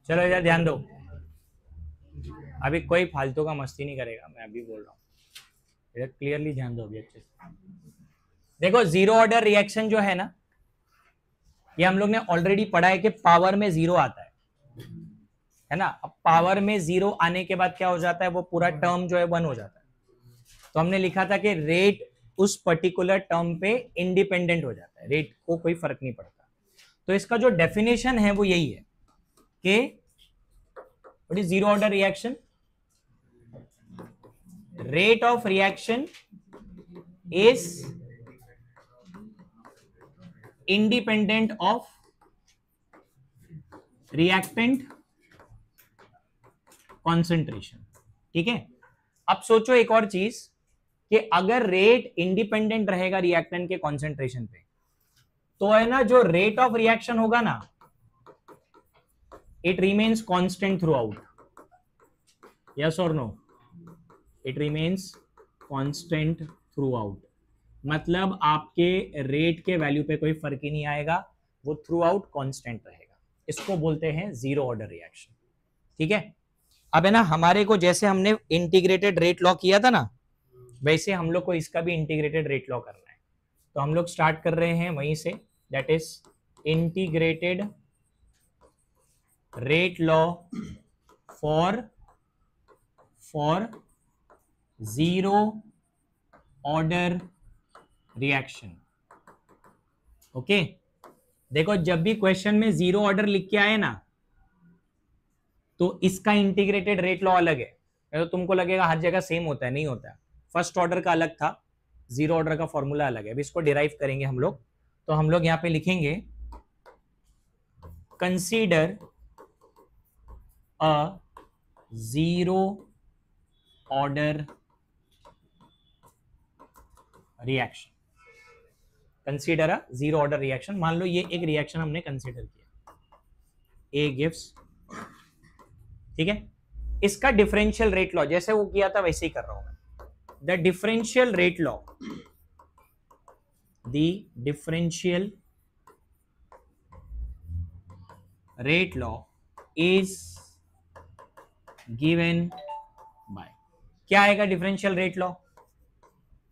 चलो इधर ध्यान दो, अभी कोई फालतू का मस्ती नहीं करेगा, मैं अभी बोल रहा हूँ, इधर क्लियरली ध्यान दो अभी अच्छे से। देखो जीरो ऑर्डर रिएक्शन जो है ना, ये हम लोग ने ऑलरेडी पढ़ा है कि पावर में जीरो आता है ना। अब पावर में जीरो आने के बाद क्या हो जाता है, वो पूरा टर्म जो है 1 हो जाता है। तो हमने लिखा था कि रेट उस पर्टिकुलर टर्म पे इंडिपेंडेंट हो जाता है, रेट को कोई फर्क नहीं पड़ता। तो इसका जो डेफिनेशन है वो यही है कि what is zero order reaction, rate of reaction is independent of reactant concentration। ठीक है, अब सोचो एक और चीज कि अगर रेट इंडिपेंडेंट रहेगा रिएक्टेंट के कॉन्सेंट्रेशन पे, तो है ना जो रेट ऑफ रिएक्शन होगा ना, it remains constant throughout, yes और no, it remains constant throughout. मतलब आपके रेट के वैल्यू पे कोई फर्क ही नहीं आएगा, वो थ्रू आउट कॉन्स्टेंट रहेगा। इसको बोलते हैं जीरो ऑर्डर रिएक्शन। ठीक है, अब है ना हमारे को जैसे हमने इंटीग्रेटेड रेट लॉ किया था ना, वैसे हम लोग को इसका भी इंटीग्रेटेड रेट लॉ करना है। तो हम लोग स्टार्ट कर रहे हैं वहीं से, that is integrated rate law for zero order reaction. Okay, देखो जब भी क्वेश्चन में जीरो ऑर्डर लिख के आए ना, तो इसका इंटीग्रेटेड रेट लॉ अलग है। तो तुमको लगेगा हर जगह सेम होता है, नहीं होता है। फर्स्ट ऑर्डर का अलग था, जीरो ऑर्डर का फॉर्मूला अलग है। अभी इसको डिराइव करेंगे हम लोग। तो हम लोग यहां पे लिखेंगे consider a zero order reaction. Consider a zero order reaction. मान लो ये एक रिएक्शन हमने कंसीडर किया, ए गिव्स, ठीक है। इसका डिफरेंशियल रेट लॉ जैसे वो किया था वैसे ही कर रहा हूं मैं। The differential rate law, the differential rate law is given by, क्या आएगा differential rate law,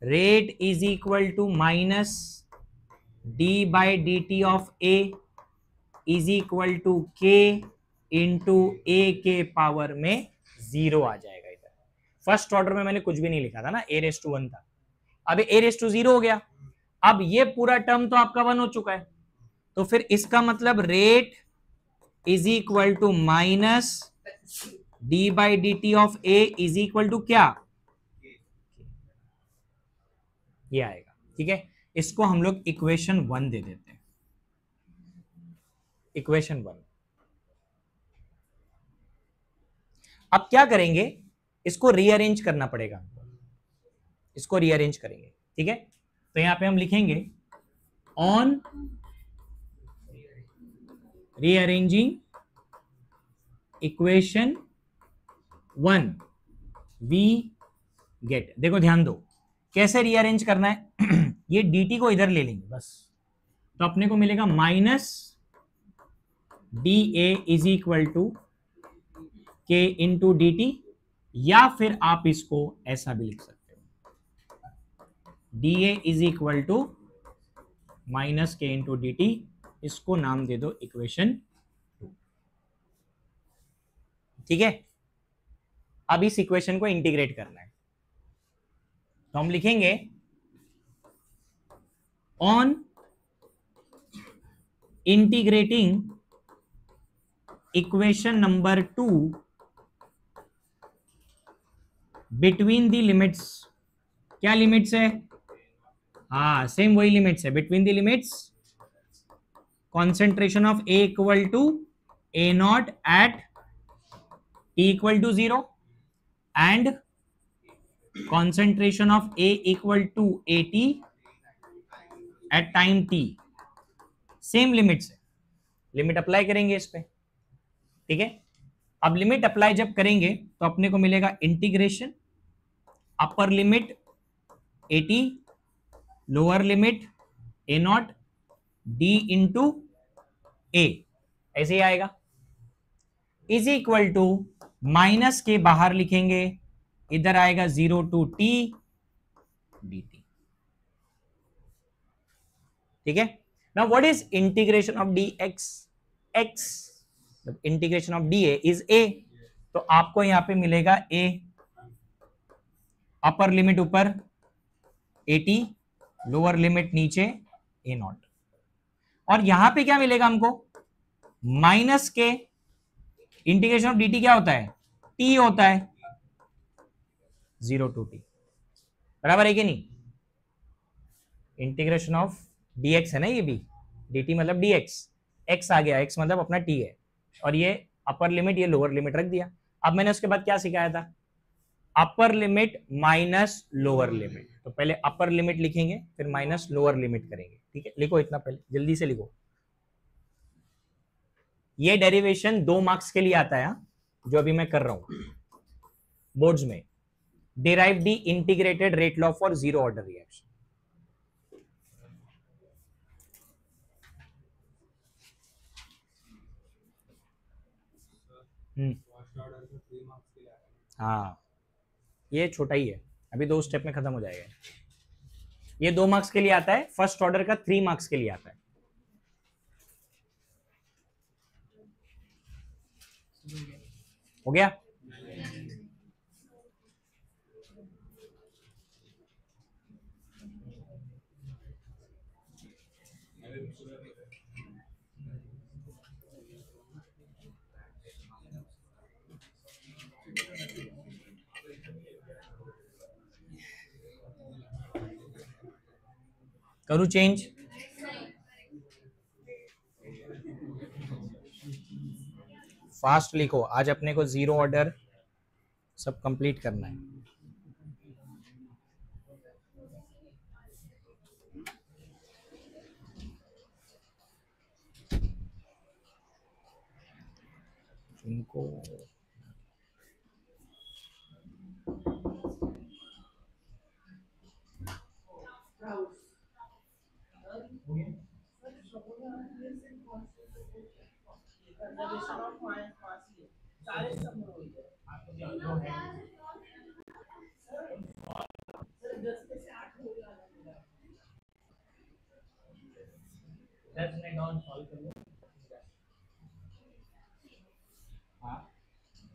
rate is equal to minus D by D T of A is equal to K into A K power में zero आ जाएगा। इधर first order में मैंने कुछ भी नहीं लिखा था ना, ए रेस टू 1 था, अब ए रेस टू 0 हो गया। अब ये पूरा टर्म तो आपका 1 हो चुका है, तो फिर इसका मतलब rate is equal to minus D by D T of A is equal to क्या, ये आएगा। ठीक है, इसको हम लोग इक्वेशन 1 दे देते हैं, इक्वेशन 1। अब क्या करेंगे, इसको रीअरेंज करना पड़ेगा, इसको रीअरेंज करेंगे। ठीक है, तो यहां पे हम लिखेंगे on rearranging equation 1 we get, देखो ध्यान दो कैसे रीअरेंज करना है। ये dt को इधर ले लेंगे बस, तो अपने को मिलेगा minus D A is equal to K into D T, या फिर आप इसको ऐसा भी लिख सकते हो, D A is equal to minus K into D T, इसको नाम दे दो इक्वेशन 2। ठीक है, अब इस इक्वेशन को इंटीग्रेट करना है, तो हम लिखेंगे on integrating equation number 2 between the limits, क्या लिमिट्स है, हाँ सेम वही लिमिट्स है, between the limits concentration of A equal to A not at T equal to 0 and concentration of A equal to 80 at time t, same limit से limit apply करेंगे इस पे, ठीक है। अब लिमिट अप्लाई जब करेंगे तो अपने को मिलेगा integration upper limit at, lower limit a not d into a, ऐसे ही आएगा, इज इक्वल टू माइनस के बाहर लिखेंगे, इधर आएगा 0 टू t dt, ठीक है। Now what is integration of dx, x integration of dA is a, तो आपको यहां पे मिलेगा a, अपर लिमिट ऊपर 80, लोअर लिमिट नीचे a नॉट, और यहां पे क्या मिलेगा हमको, माइनस के इंटीग्रेशन ऑफ dt क्या होता है, t होता है, 0 टू t, बराबर है कि नहीं। इंटीग्रेशन ऑफ dx है ना ये भी, dt मतलब dx, x आ गया, x मतलब अपना t है, और ये अपर लिमिट ये लोअर लिमिट रख दिया। अब मैंने उसके बाद क्या सिखाया था, upper limit minus lower limit, तो पहले अपर लिमिट लिखेंगे फिर माइनस लोअर लिमिट करेंगे, ठीक है। लिखो इतना पहले, जल्दी से लिखो। ये डेरिवेशन 2 मार्क्स के लिए आता है, जो अभी मैं कर रहा हूं बोर्ड्स में, derive the integrated rate law for zero order reaction. हाँ ये छोटा ही है, अभी 2 स्टेप में खत्म हो जाएगा। ये 2 मार्क्स के लिए आता है, फर्स्ट ऑर्डर का 3 मार्क्स के लिए आता है। हो गया, करूं चेंज, फास्ट लिखो, आज अपने को जीरो ऑर्डर सब कंप्लीट करना है। इनको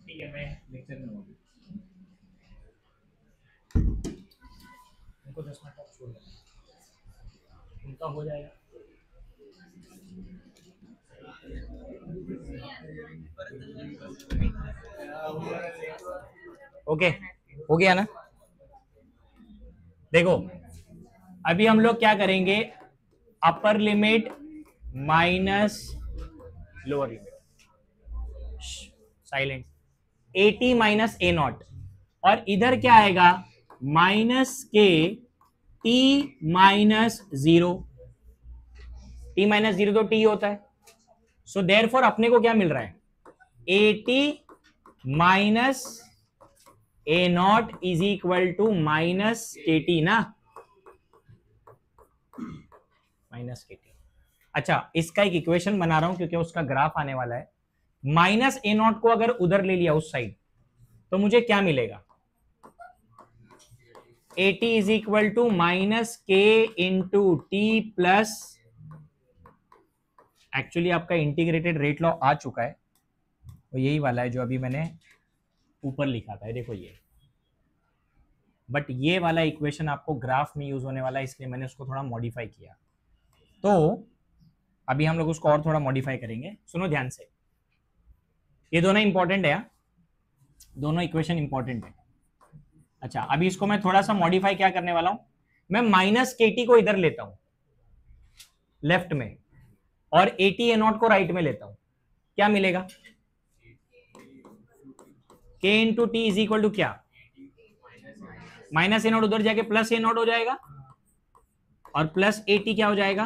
ठीक है, मैं लेक्चर में हूँ, उनको 10 मिनट तक छोड़ देना, उनका हो जाएगा। ओके हो गया ना। देखो अभी हम लोग क्या करेंगे, upper limit minus lower limit, silent, AT minus A not, और इधर क्या आएगा, माइनस के T माइनस 0, T माइनस 0 तो T होता है, सो देयरफॉर अपने को क्या मिल रहा है, AT minus A not is equal to minus KT ना, माइनस KT। अच्छा इसका एक इक्वेशन बना रहा हूं क्योंकि उसका ग्राफ आने वाला है। माइनस A नॉट को अगर उधर ले लिया उस साइड तो मुझे क्या मिलेगा, AT is equal to minus K into T plus, actually आपका इंटीग्रेटेड रेट लॉ आ चुका है, तो यही वाला है जो अभी मैंने ऊपर लिखा था, देखो ये, बट ये वाला इक्वेशन आपको ग्राफ में यूज होने वाला है, इसलिए मैंने उसको थोड़ा मॉडिफाई किया। तो अभी हम लोग उसको और थोड़ा मॉडिफाई करेंगे, सुनो ध्यान से, ये दोनों इंपॉर्टेंट है, दोनों इक्वेशन इंपॉर्टेंट है। अच्छा अभी इसको मैं थोड़ा सा मॉडिफाई क्या करने वाला हूं, मैं माइनस KT को इधर लेता हूं लेफ्ट में, और AT A नॉट को राइट में लेता हूं, क्या मिलेगा, K into T is equal to क्या, माइनस A नॉट उधर जाके प्लस A नॉट हो जाएगा, और प्लस AT क्या हो जाएगा?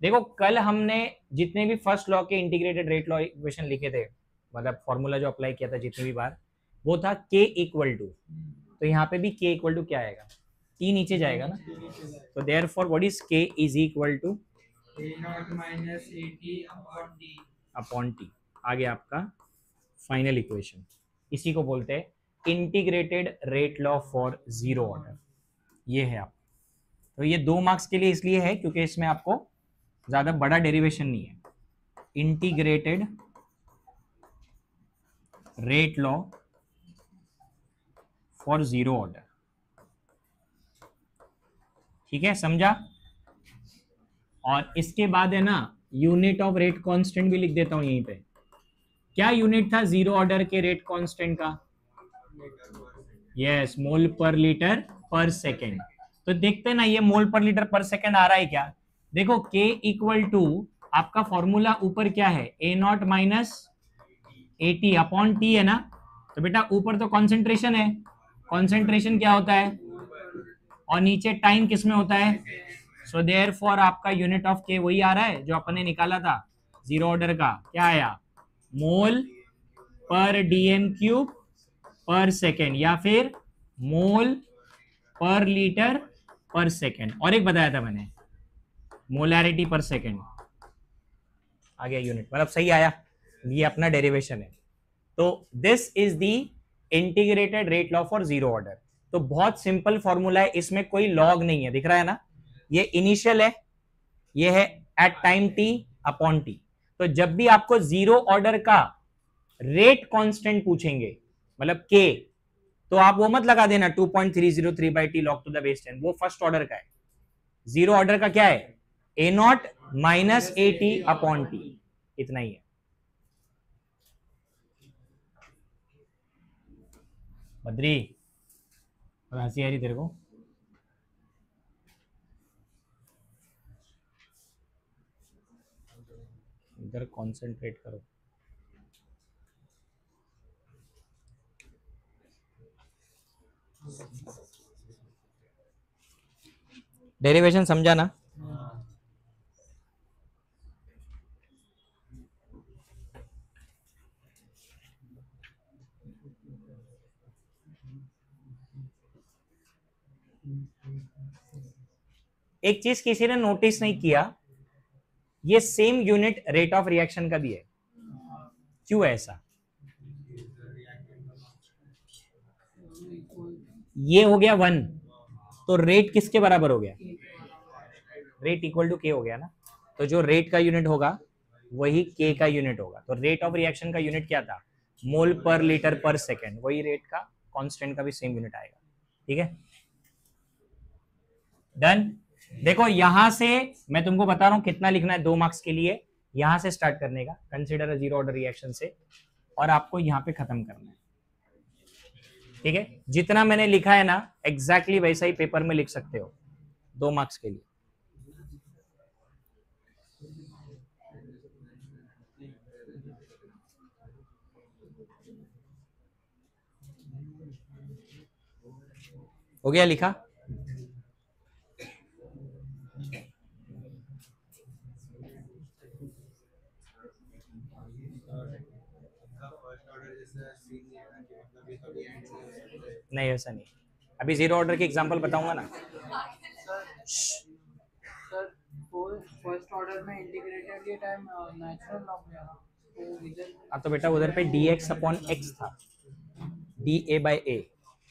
देखो कल हमने जितने भी फर्स्ट लॉ के इंटीग्रेटेड रेट लॉ इक्वेशन लिखे थे, मतलब फॉर्मूला जो अप्लाई किया था जितनी भी बार, वो था K इक्वल टू, तो यहाँ पे भी K इक्वल टू क्या आएगा? T नीचे जाएगा ना, तो therefore what is K is equal to A0 minus AT upon D upon T। आगे आपका फाइनल इक्वेशन, इसी को बोलते हैं integrated rate law for zero order. ये है आप, तो ये 2 मार्क्स के लिए इसलिए है क्योंकि इसमें आपको ज्यादा बड़ा डेरिवेशन नहीं है। Integrated rate law for zero order, ठीक है, समझा? और इसके बाद है ना यूनिट ऑफ रेट कांस्टेंट भी लिख देता हूं यहीं पे। क्या यूनिट था जीरो ऑर्डर के रेट कांस्टेंट का? यस, मोल पर लीटर पर सेकेंड। तो देखते हैं ना ये मोल पर लीटर पर सेकेंड आ रहा है क्या? देखो K इक्वल टू आपका फॉर्मूला ऊपर क्या है? A0 minus AT upon T है ना, तो बेटा ऊपर तो कॉन्सेंट्रेशन है, कॉन्सेंट्रेशन क्या होता है, और नीचे टाइम किस में होता है? सो देयरफॉर आपका यूनिट ऑफ K वही आ रहा है जो अपन ने निकाला था जीरो ऑर्डर का। क्या आया? मोल पर DM क्यूब पर सेकेंड, या फिर मोल पर लीटर पर सेकेंड, और एक बताया था मैंने मोलैरिटी पर सेकेंड। आ गया यूनिट, मतलब सही आया, ये अपना डेरिवेशन है। तो this is the integrated rate law for zero order. तो बहुत सिंपल फॉर्मूला है, इसमें कोई लॉग नहीं है, दिख रहा है ना, ये इनिशियल है, ये है at time T upon T। तो जब भी आपको जीरो ऑर्डर का रेट कांस्टेंट पूछेंगे, मतलब K, तो आप वो मत लगा देना 2.303 by T log to the base 10, वो फर्स्ट ऑर्डर का है। जीरो ऑर्डर का क्या है? A0 minus AT upon T, इतना ही है। बद्री, हंसी आ रही तेरे को? इधर कॉन्सेंट्रेट करो। डेरिवेशन समझा ना? एक चीज किसी ने नोटिस नहीं किया, ये same unit rate of reaction का भी है। क्यों है ऐसा? ये हो गया 1, तो रेट किसके बराबर हो गया? रेट इक्वल टू K हो गया ना, तो जो रेट का यूनिट होगा वही K का यूनिट होगा। तो रेट ऑफ रिएक्शन का यूनिट क्या था? मोल पर लीटर पर सेकेंड, वही रेट का कांस्टेंट का भी सेम यूनिट आएगा। ठीक है, डन। देखो यहां से मैं तुमको बता रहा हूं कितना लिखना है 2 मार्क्स के लिए। यहां से स्टार्ट करने का, consider a zero order reaction से, और आपको यहां पे खत्म करना है। ठीक है, जितना मैंने लिखा है ना एग्जैक्टली वैसा ही पेपर में लिख सकते हो 2 मार्क्स के लिए। हो गया लिखा? नहीं ऐसा नहीं, अभी जीरो ऑर्डर की एग्जांपल बताऊंगा ना। सर फर्स्ट ऑर्डर में इंटीग्रेटेड के टाइम नेचुरल लॉग में तो इधर अब तो बेटा उधर पे dx अपॉन x था, dA बाई a,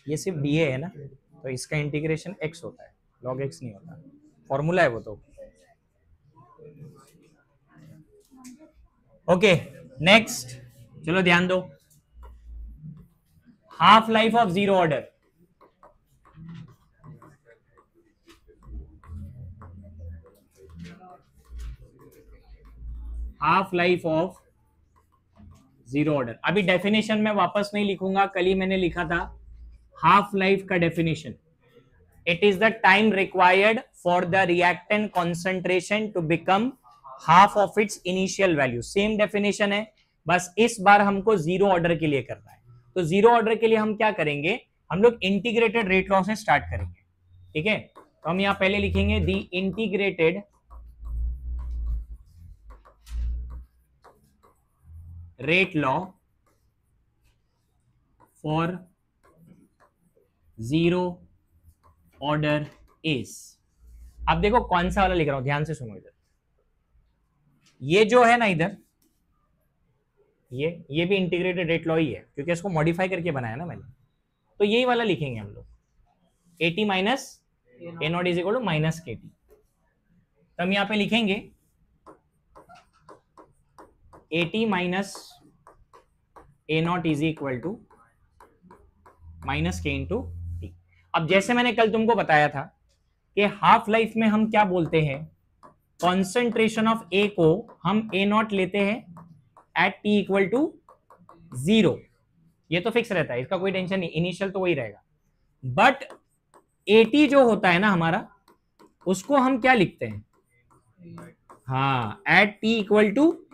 ये सिर्फ dA है ना, तो इसका इंटीग्रेशन x होता है, log x नहीं होता, फॉर्मूला है वो तो। ओके नेक्स्ट, चलो ध्यान दो, half life of zero order. Half life of zero order, अभी डेफिनेशन में वापस नहीं लिखूंगा, कल ही मैंने लिखा था हाफ लाइफ का definition. It is the time required for the reactant concentration to become half of its initial value. Same definition है, बस इस बार हमको जीरो ऑर्डर के लिए करना है। तो जीरो ऑर्डर के लिए हम क्या करेंगे, हम लोग इंटीग्रेटेड रेट लॉ से स्टार्ट करेंगे। ठीक है, तो तो हम यहां पहले लिखेंगे the integrated rate law for zero order is. अब देखो कौन सा वाला लिख रहा हूं, ध्यान से सुनो इधर। ये जो है ना इधर, ये भी इंटीग्रेटेड रेट लॉ ही है, क्योंकि इसको मॉडिफाई करके बनाया ना मैंने। तो यही वाला लिखेंगे हम लोग, AT minus A not is equal to minus KT। तो हम यहां पे लिखेंगे AT minus A not is equal to minus K into T। अब जैसे मैंने कल तुमको बताया था कि हाफ लाइफ में हम क्या बोलते हैं, कॉन्सेंट्रेशन ऑफ ए को हम ए नॉट लेते हैं एट T इक्वल टू 0। ये तो फिक्स रहता है, इसका कोई टेंशन नहीं, इनिशियल तो वही रहेगा। बट AT जो होता है ना हमारा, उसको हम क्या लिखते हैं, हाँ, at T equal to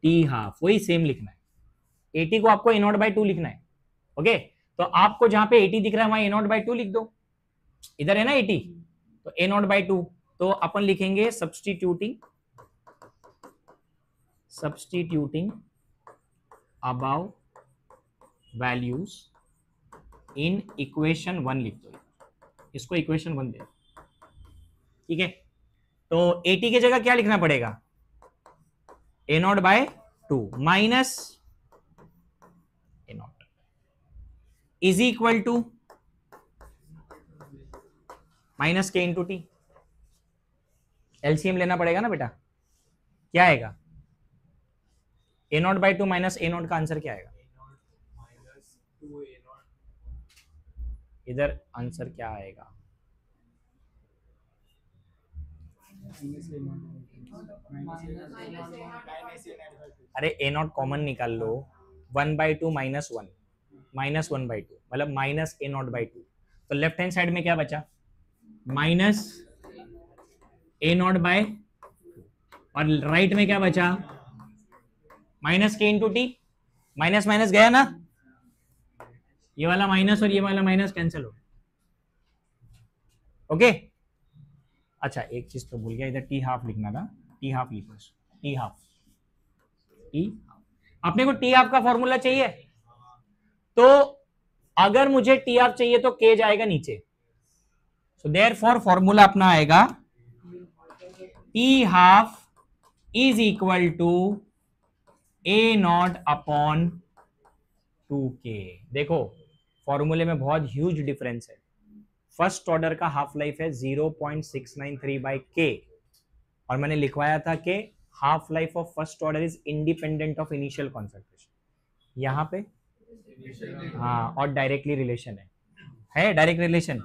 T half, वही सेम लिखना है। AT को आपको A0/2 लिखना है। ओके, तो आपको जहां पे AT दिख रहा है वहां A0/2 लिख दो। इधर है ना AT, तो A0/2, तो अपन लिखेंगे substituting above values in equation 1 लिख दो, इसको इक्वेशन 1 दे, ठीक है। तो AT की जगह क्या लिखना पड़ेगा, A0/2 minus A0 is equal to minus K into T। LCM लेना पड़ेगा ना बेटा, क्या आएगा, A0/2 माइनस A0 का आंसर क्या आएगा, इधर आंसर क्या आएगा, अरे A0 कॉमन निकाल लो, 1/2 माइनस 1 माइनस 1/2 मतलब माइनस A0/2। तो लेफ्ट हैंड साइड में क्या बचा, माइनस A0/2, और राइट में क्या बचा, minus K into T। Minus minus गया ना, ये वाला माइनस और ये वाला माइनस कैंसिल हो, ओके। अच्छा एक चीज तो भूल गया, इधर T हाफ लिखना था, T हाफ लिखो, T हाफ, अपने को T हाफ का फॉर्मूला चाहिए, तो अगर मुझे T हाफ चाहिए तो K जाएगा नीचे, सो देयरफॉर फॉर्मूला अपना आएगा T half is equal to A0 upon 2K। देखो फॉर्मूले में बहुत ह्यूज डिफरेंस है। फर्स्ट ऑर्डर का हाफ लाइफ है 0.693/K, और मैंने लिखवाया था कि half life of first order is independent of initial concentration. यहाँ पे हाँ, और डायरेक्टली रिलेशन है डायरेक्ट रिलेशन।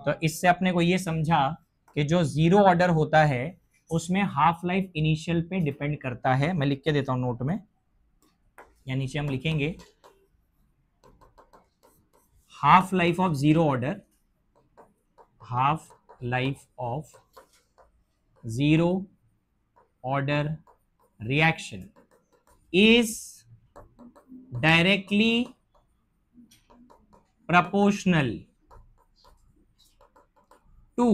तो इससे अपने को ये समझा कि जो जीरो ऑर्डर होता है उसमें हाफ लाइफ इनिशियल पे डिपेंड करता है। मैं लिख के देता हूं नोट में, या नीचे हम लिखेंगे half life of zero order, half life of zero order reaction is directly proportional to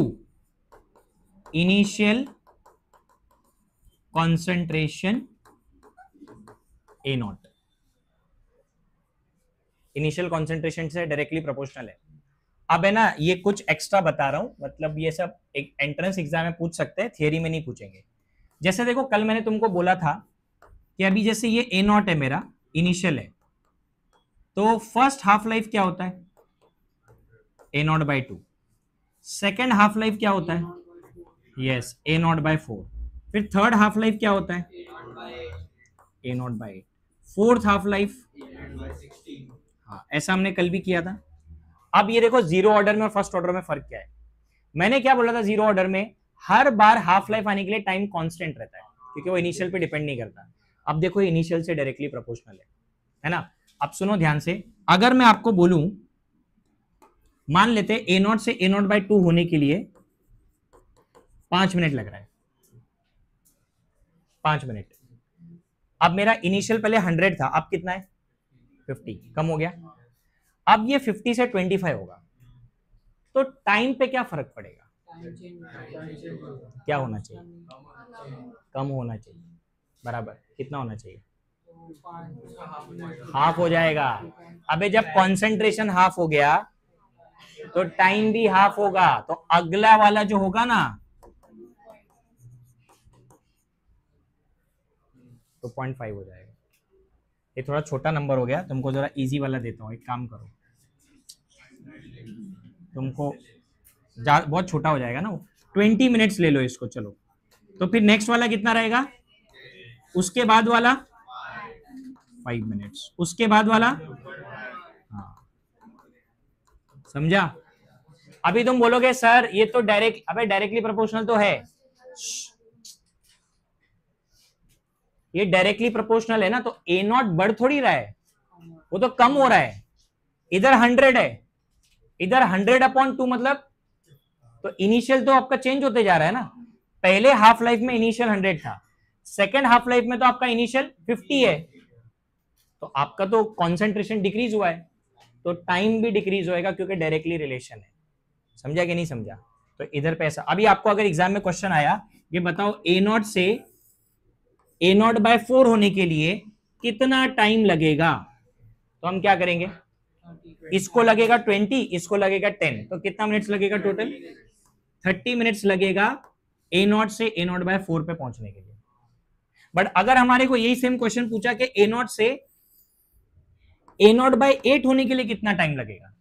initial concentration A0। Initial concentration से डायरेक्टली प्रोपोर्शनल है। अब है ना, ये कुछ एक्स्ट्रा बता रहा हूं, मतलब ये सब एक एंट्रेंस एग्जाम में पूछ सकते हैं, थियरी में नहीं पूछेंगे। जैसे देखो कल मैंने तुमको बोला था कि अभी जैसे ये A0 है मेरा, इनिशियल है, तो फर्स्ट हाफ लाइफ क्या होता है, A0/2। सेकेंड हाफ लाइफ क्या होता है, यस, A0/4। फिर थर्ड हाफ लाइफ क्या होता है, A0/8। फोर्थ हाफ लाइफ, हाँ, ऐसा हमने कल भी किया था। अब ये देखो जीरो ऑर्डर में और फर्स्ट ऑर्डर में फर्क क्या है। मैंने क्या बोला था, जीरो ऑर्डर में हर बार हाफ लाइफ आने के लिए टाइम कांस्टेंट रहता है, क्योंकि वो इनिशियल पे डिपेंड नहीं करता। अब देखो इनिशियल से डायरेक्टली प्रोपोर्शनल है ना। अब सुनो ध्यान से, अगर मैं आपको बोलूं, मान लेते A0 से A0/2 होने के लिए 5 मिनट लग रहा है, 5 मिनट। अब मेरा इनिशियल पहले 100 था, अब कितना है 50, कम हो गया। अब ये 50 से 25 होगा, तो टाइम पे क्या फर्क पड़ेगा, टाइम चेंज क्या होना चाहिए? कम होना चाहिए। बराबर कितना होना चाहिए? हाफ हो जाएगा। अबे जब कंसंट्रेशन हाफ हो गया तो टाइम भी हाफ होगा, तो अगला वाला जो होगा ना तो 0.5 हो जाएगा। ये थोड़ा छोटा नंबर हो गया, तुमको जरा इजी वाला देता हूँ। एक काम करो, तुमको बहुत छोटा हो जाएगा ना वो। 20 मिनट्स ले लो इसको, चलो। तो फिर नेक्स्ट वाला कितना रहेगा? उसके बाद वाला 5 मिनट्स, उसके बाद वाला। हाँ, समझा? अभी तुम बोलोगे सर ये तो डायरेक्ट, अबे डायरेक्टली प्रोपोर्शनल तो है। ये डायरेक्टली प्रोपोर्शनल है ना, तो ए नॉट बढ़ थोड़ी रहा है, वो तो कम हो रहा है। इधर 100 है, इधर 100/2 मतलब, तो इनिशियल तो आपका चेंज होते जा रहा है ना। पहले हाफ लाइफ में इनिशियल 100 था, सेकेंड हाफ लाइफ में तो आपका इनिशियल 50 है, तो आपका तो कॉन्सेंट्रेशन डिक्रीज हुआ है, तो टाइम भी डिक्रीज होएगा क्योंकि डायरेक्टली रिलेशन है। समझा कि नहीं समझा? तो इधर पैसा, अभी आपको अगर एग्जाम में क्वेश्चन आया ये बताओ ए नॉट से A0/4 होने के लिए कितना टाइम लगेगा, तो हम क्या करेंगे? इसको लगेगा 20, इसको लगेगा 10, तो कितना मिनट्स लगेगा टोटल? 30 मिनट्स लगेगा A0 से A0/4 पे पहुंचने के लिए। बट अगर हमारे को यही सेम क्वेश्चन पूछा कि A0 से A0/8 होने के लिए कितना टाइम लगेगा,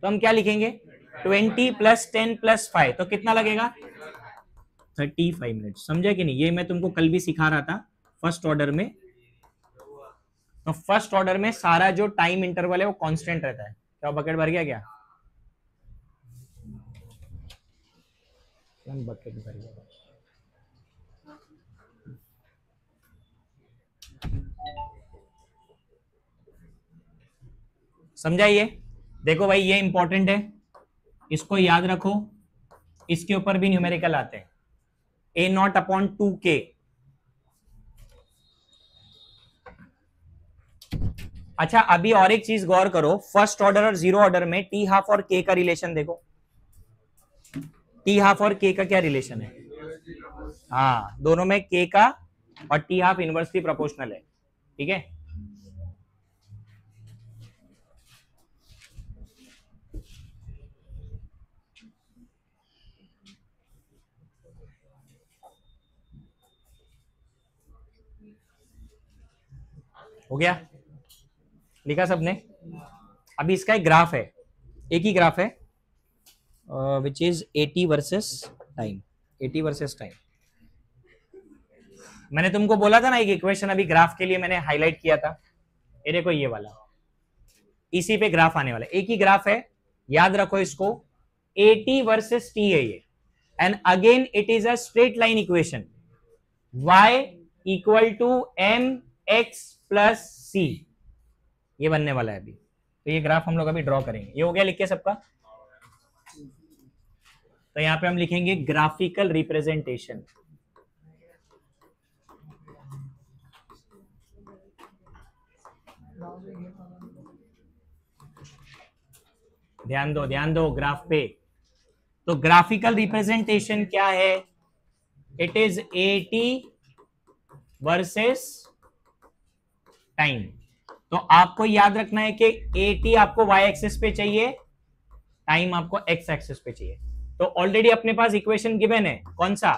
तो हम क्या लिखेंगे? 20 + 10 + 5, तो कितना लगेगा? 35 मिनट। समझा कि नहीं? ये मैं तुमको कल भी सिखा रहा था फर्स्ट ऑर्डर में। तो फर्स्ट ऑर्डर में सारा जो टाइम इंटरवल है वो कांस्टेंट रहता है। क्या बकेट भर गया? क्या बकेट भर गया? समझा? ये देखो भाई, ये इंपॉर्टेंट है, इसको याद रखो। इसके ऊपर भी न्यूमेरिकल आते हैं। A0/2K। अच्छा, अभी और एक चीज गौर करो, फर्स्ट ऑर्डर और जीरो ऑर्डर में टी हाफ और के का रिलेशन देखो। टी हाफ और के का क्या रिलेशन है? हाँ, दोनों में के का और टी हाफ इनवर्सली प्रोपोर्शनल है। ठीक है, हो गया? लिखा सबने? अभी इसका एक ग्राफ है, एक ही ग्राफ है, which is 80 versus time. 80 versus time. मैंने तुमको बोला था ना एक इक्वेशन अभी ग्राफ के लिए मैंने हाईलाइट किया था, ये देखो ये वाला, इसी पे ग्राफ आने वाला, एक ही ग्राफ है, याद रखो इसको। 80 वर्सेस टी है ये, and again it is a straight line equation, y = mx + c, ये बनने वाला है अभी। तो ये ग्राफ हम लोग अभी ड्रॉ करेंगे। ये हो गया लिख के सबका? तो यहां पे हम लिखेंगे ग्राफिकल रिप्रेजेंटेशन। ध्यान दो ग्राफ पे। तो ग्राफिकल रिप्रेजेंटेशन क्या है? It is 80 versus time. तो आपको याद रखना है कि 80 आपको y एक्सिस पे चाहिए, टाइम आपको x एक्सिस पे चाहिए। तो ऑलरेडी अपने पास इक्वेशन गिवन है, कौन सा?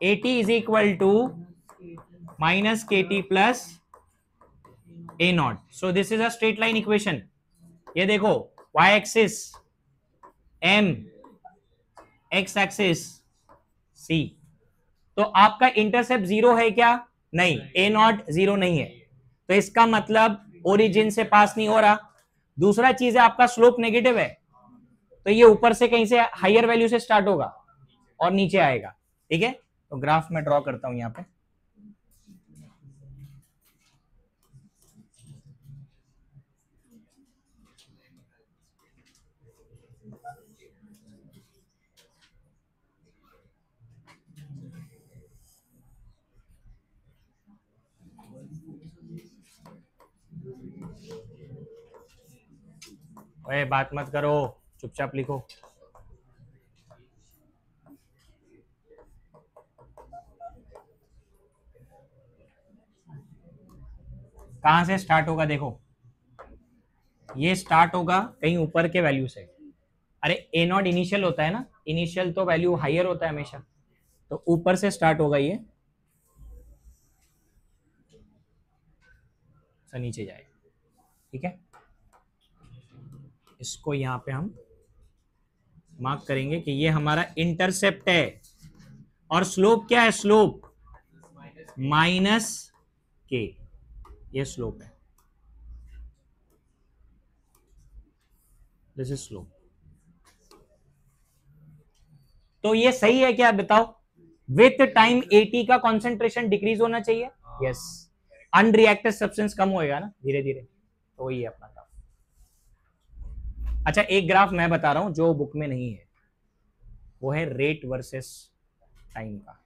80 = -kt + A0। So this is a straight line equation. ये देखो, y axis m, x axis c। तो आपका इंटरसेप्ट 0 है क्या? नहीं, A0 0 नहीं है, तो इसका मतलब ओरिजिन से पास नहीं हो रहा। दूसरा चीज है आपका स्लोप नेगेटिव है, तो ये ऊपर से कहीं से हायर वैल्यू से स्टार्ट होगा और नीचे आएगा। ठीक है, तो ग्राफ में ड्रॉ करता हूं यहां पे। ओए बात मत करो, चुपचाप लिखो। कहां से स्टार्ट होगा? देखो ये स्टार्ट होगा कहीं ऊपर के वैल्यू से। अरे ए नॉट इनिशियल होता है ना, इनिशियल तो वैल्यू हायर होता है हमेशा, तो ऊपर से स्टार्ट होगा ये, तो नीचे जाएगा। ठीक है, इसको यहां पे हम मार्क करेंगे कि ये हमारा इंटरसेप्ट है। और स्लोप क्या है? स्लोप माइनस के, ये स्लोप है, दिस इज स्लोप। तो ये सही है क्या बताओ? विथ टाइम एटी का कॉन्सेंट्रेशन डिक्रीज होना चाहिए। यस, अनरिएक्टेड सब्सटेंस कम होएगा ना धीरे धीरे, तो वही है अपना ग्राफ। अच्छा, एक ग्राफ मैं बता रहा हूं जो बुक में नहीं है, वो है रेट वर्सेस टाइम का।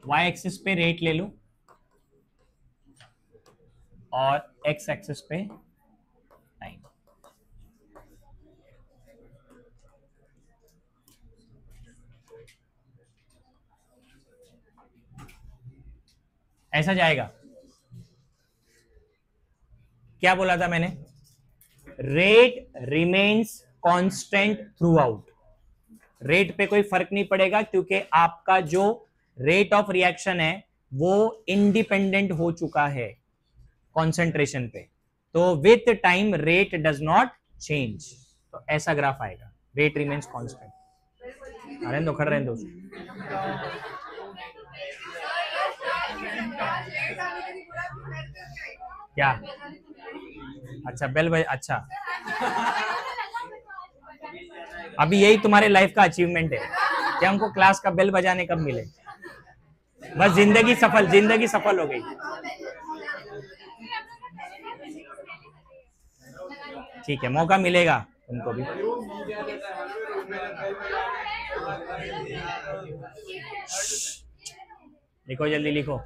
वाई एक्सिस पे रेट ले लो और एक्स एक्सिस पे टाइम। ऐसा जाएगा। क्या बोला था मैंने? Rate remains constant through out. Rate पे कोई फर्क नहीं पड़ेगा क्योंकि आपका जो रेट ऑफ रिएक्शन है वो इंडिपेंडेंट हो चुका है कॉन्सेंट्रेशन पे, तो with time rate does not change. तो ऐसा ग्राफ आएगा, रेट रिमेन्स कांस्टेंट। अरे दो खड़े रहने दो। क्या? अच्छा बेल बज, अच्छा अभी यही तुम्हारे लाइफ का अचीवमेंट है कि हमको क्लास का बेल बजाने कब मिले। बस जिंदगी सफल हो गई। ठीक है, मौका मिलेगा तुमको भी। लिखो, जल्दी लिखो।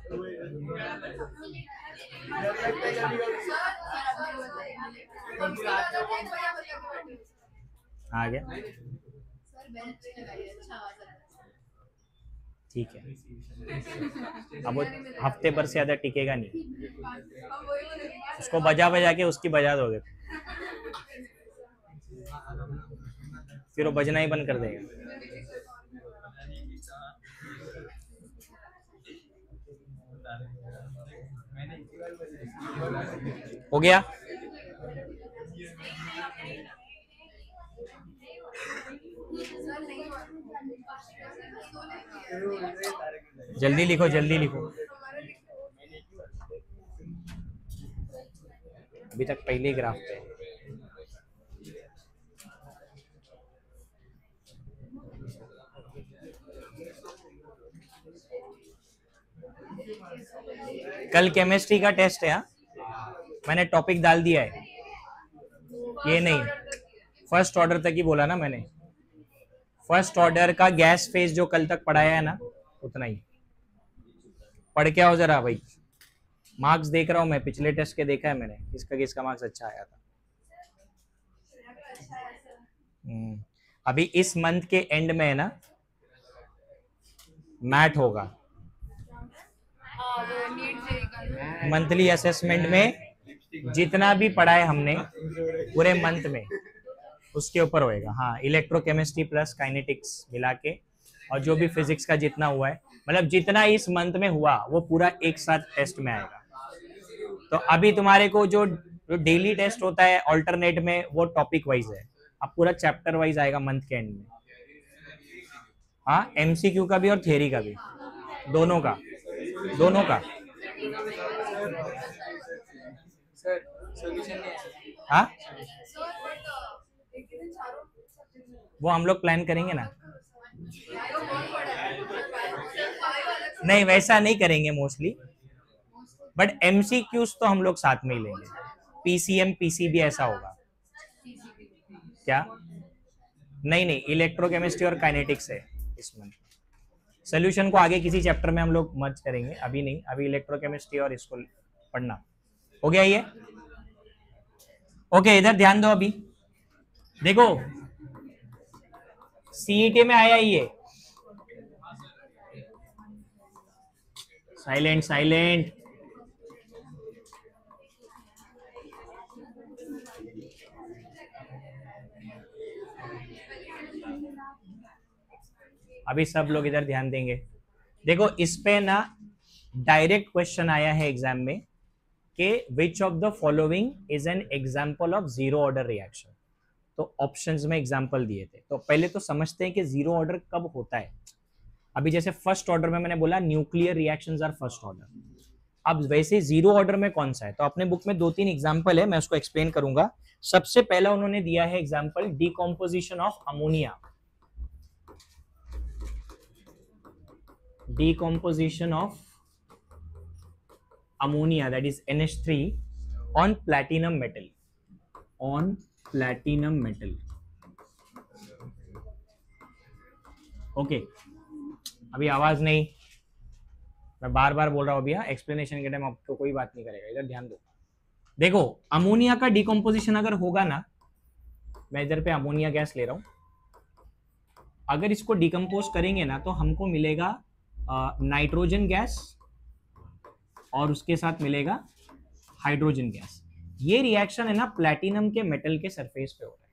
आ गया, ठीक है। अब वो हफ्ते भर से ज्यादा टिकेगा नहीं, उसको बजा बजा के उसकी बजा दोगे, फिर वो बजना ही बंद कर देगा। हो गया? जल्दी लिखो, जल्दी लिखो। अभी तक पहले ग्राफ पे कल केमिस्ट्री का टेस्ट है। मैंने टॉपिक डाल दिया है, ये नहीं, फर्स्ट ऑर्डर तक ही बोला ना मैंने। फर्स्ट ऑर्डर का गैस फेज जो कल तक पढ़ाया है ना, उतना ही पढ़ के आओ जरा भाई। मार्क्स देख रहा हूं मैं, पिछले टेस्ट के देखा है मैंने, किसका मार्क्स अच्छा आया था। अभी इस मंथ के एंड में है ना मैट होगा, मंथली असेसमेंट में जितना भी पढ़ा है हमने पूरे मंथ में उसके ऊपर होएगा। हाँ, इलेक्ट्रोकेमिस्ट्री प्लस काइनेटिक्स मिला के और जो भी फिजिक्स का जितना हुआ है, मतलब जितना इस मंथ में हुआ वो पूरा एक साथ टेस्ट में आएगा। तो अभी तुम्हारे को जो डेली टेस्ट होता है ऑल्टरनेट में, वो टॉपिक वाइज है, अब पूरा चैप्टर वाइज आएगा मंथ के एंड में। हाँ, एमसीक्यू का भी और थियरी का भी, दोनों का। हाँ, वो हम लोग प्लान करेंगे ना। नहीं, वैसा नहीं करेंगे मोस्टली, बट एमसीक्यूज तो हम लोग साथ में ही लेंगे। पीसीएम पीसीबी ऐसा होगा क्या? नहीं नहीं, इलेक्ट्रोकेमिस्ट्री और काइनेटिक्स है इसमें। सोल्यूशन को आगे किसी चैप्टर में हम लोग मर्ज करेंगे, अभी नहीं, अभी इलेक्ट्रोकेमिस्ट्री और इसको पढ़ना हो गया ये। ओके, इधर ध्यान दो। अभी देखो सीईटी में आया ये, साइलेंट साइलेंट, अभी सब लोग इधर ध्यान देंगे। देखो इस पे ना डायरेक्ट क्वेश्चन आया है एग्जाम में कि which of the following is an example of zero order reaction. तो ऑप्शंस में एग्जांपल दिए थे, तो पहले तो समझते हैं कि जीरो ऑर्डर कब होता है। अभी जैसे फर्स्ट ऑर्डर में मैंने बोला nuclear reactions are first order, अब वैसे जीरो ऑर्डर में कौन सा है? तो अपने बुक में 2-3 एग्जांपल है, मैं उसको एक्सप्लेन करूंगा। सबसे पहला उन्होंने दिया है example decomposition of ammonia, decomposition of ammonia, that is NH3 on platinum metal, on platinum metal. Okay, अभी आवाज नहीं, मैं बार बार बोल रहा हूं। अभी एक्सप्लेनेशन के टाइम आपको कोई बात नहीं करेगा, इधर ध्यान दो। देखो अमोनिया का डिकम्पोजिशन अगर होगा ना, मैं इधर पे अमोनिया गैस ले रहा हूं, अगर इसको डिकम्पोज करेंगे ना तो हमको मिलेगा नाइट्रोजन गैस और उसके साथ मिलेगा हाइड्रोजन गैस। ये रिएक्शन है ना प्लैटिनम के मेटल के सरफेस पे हो रहा है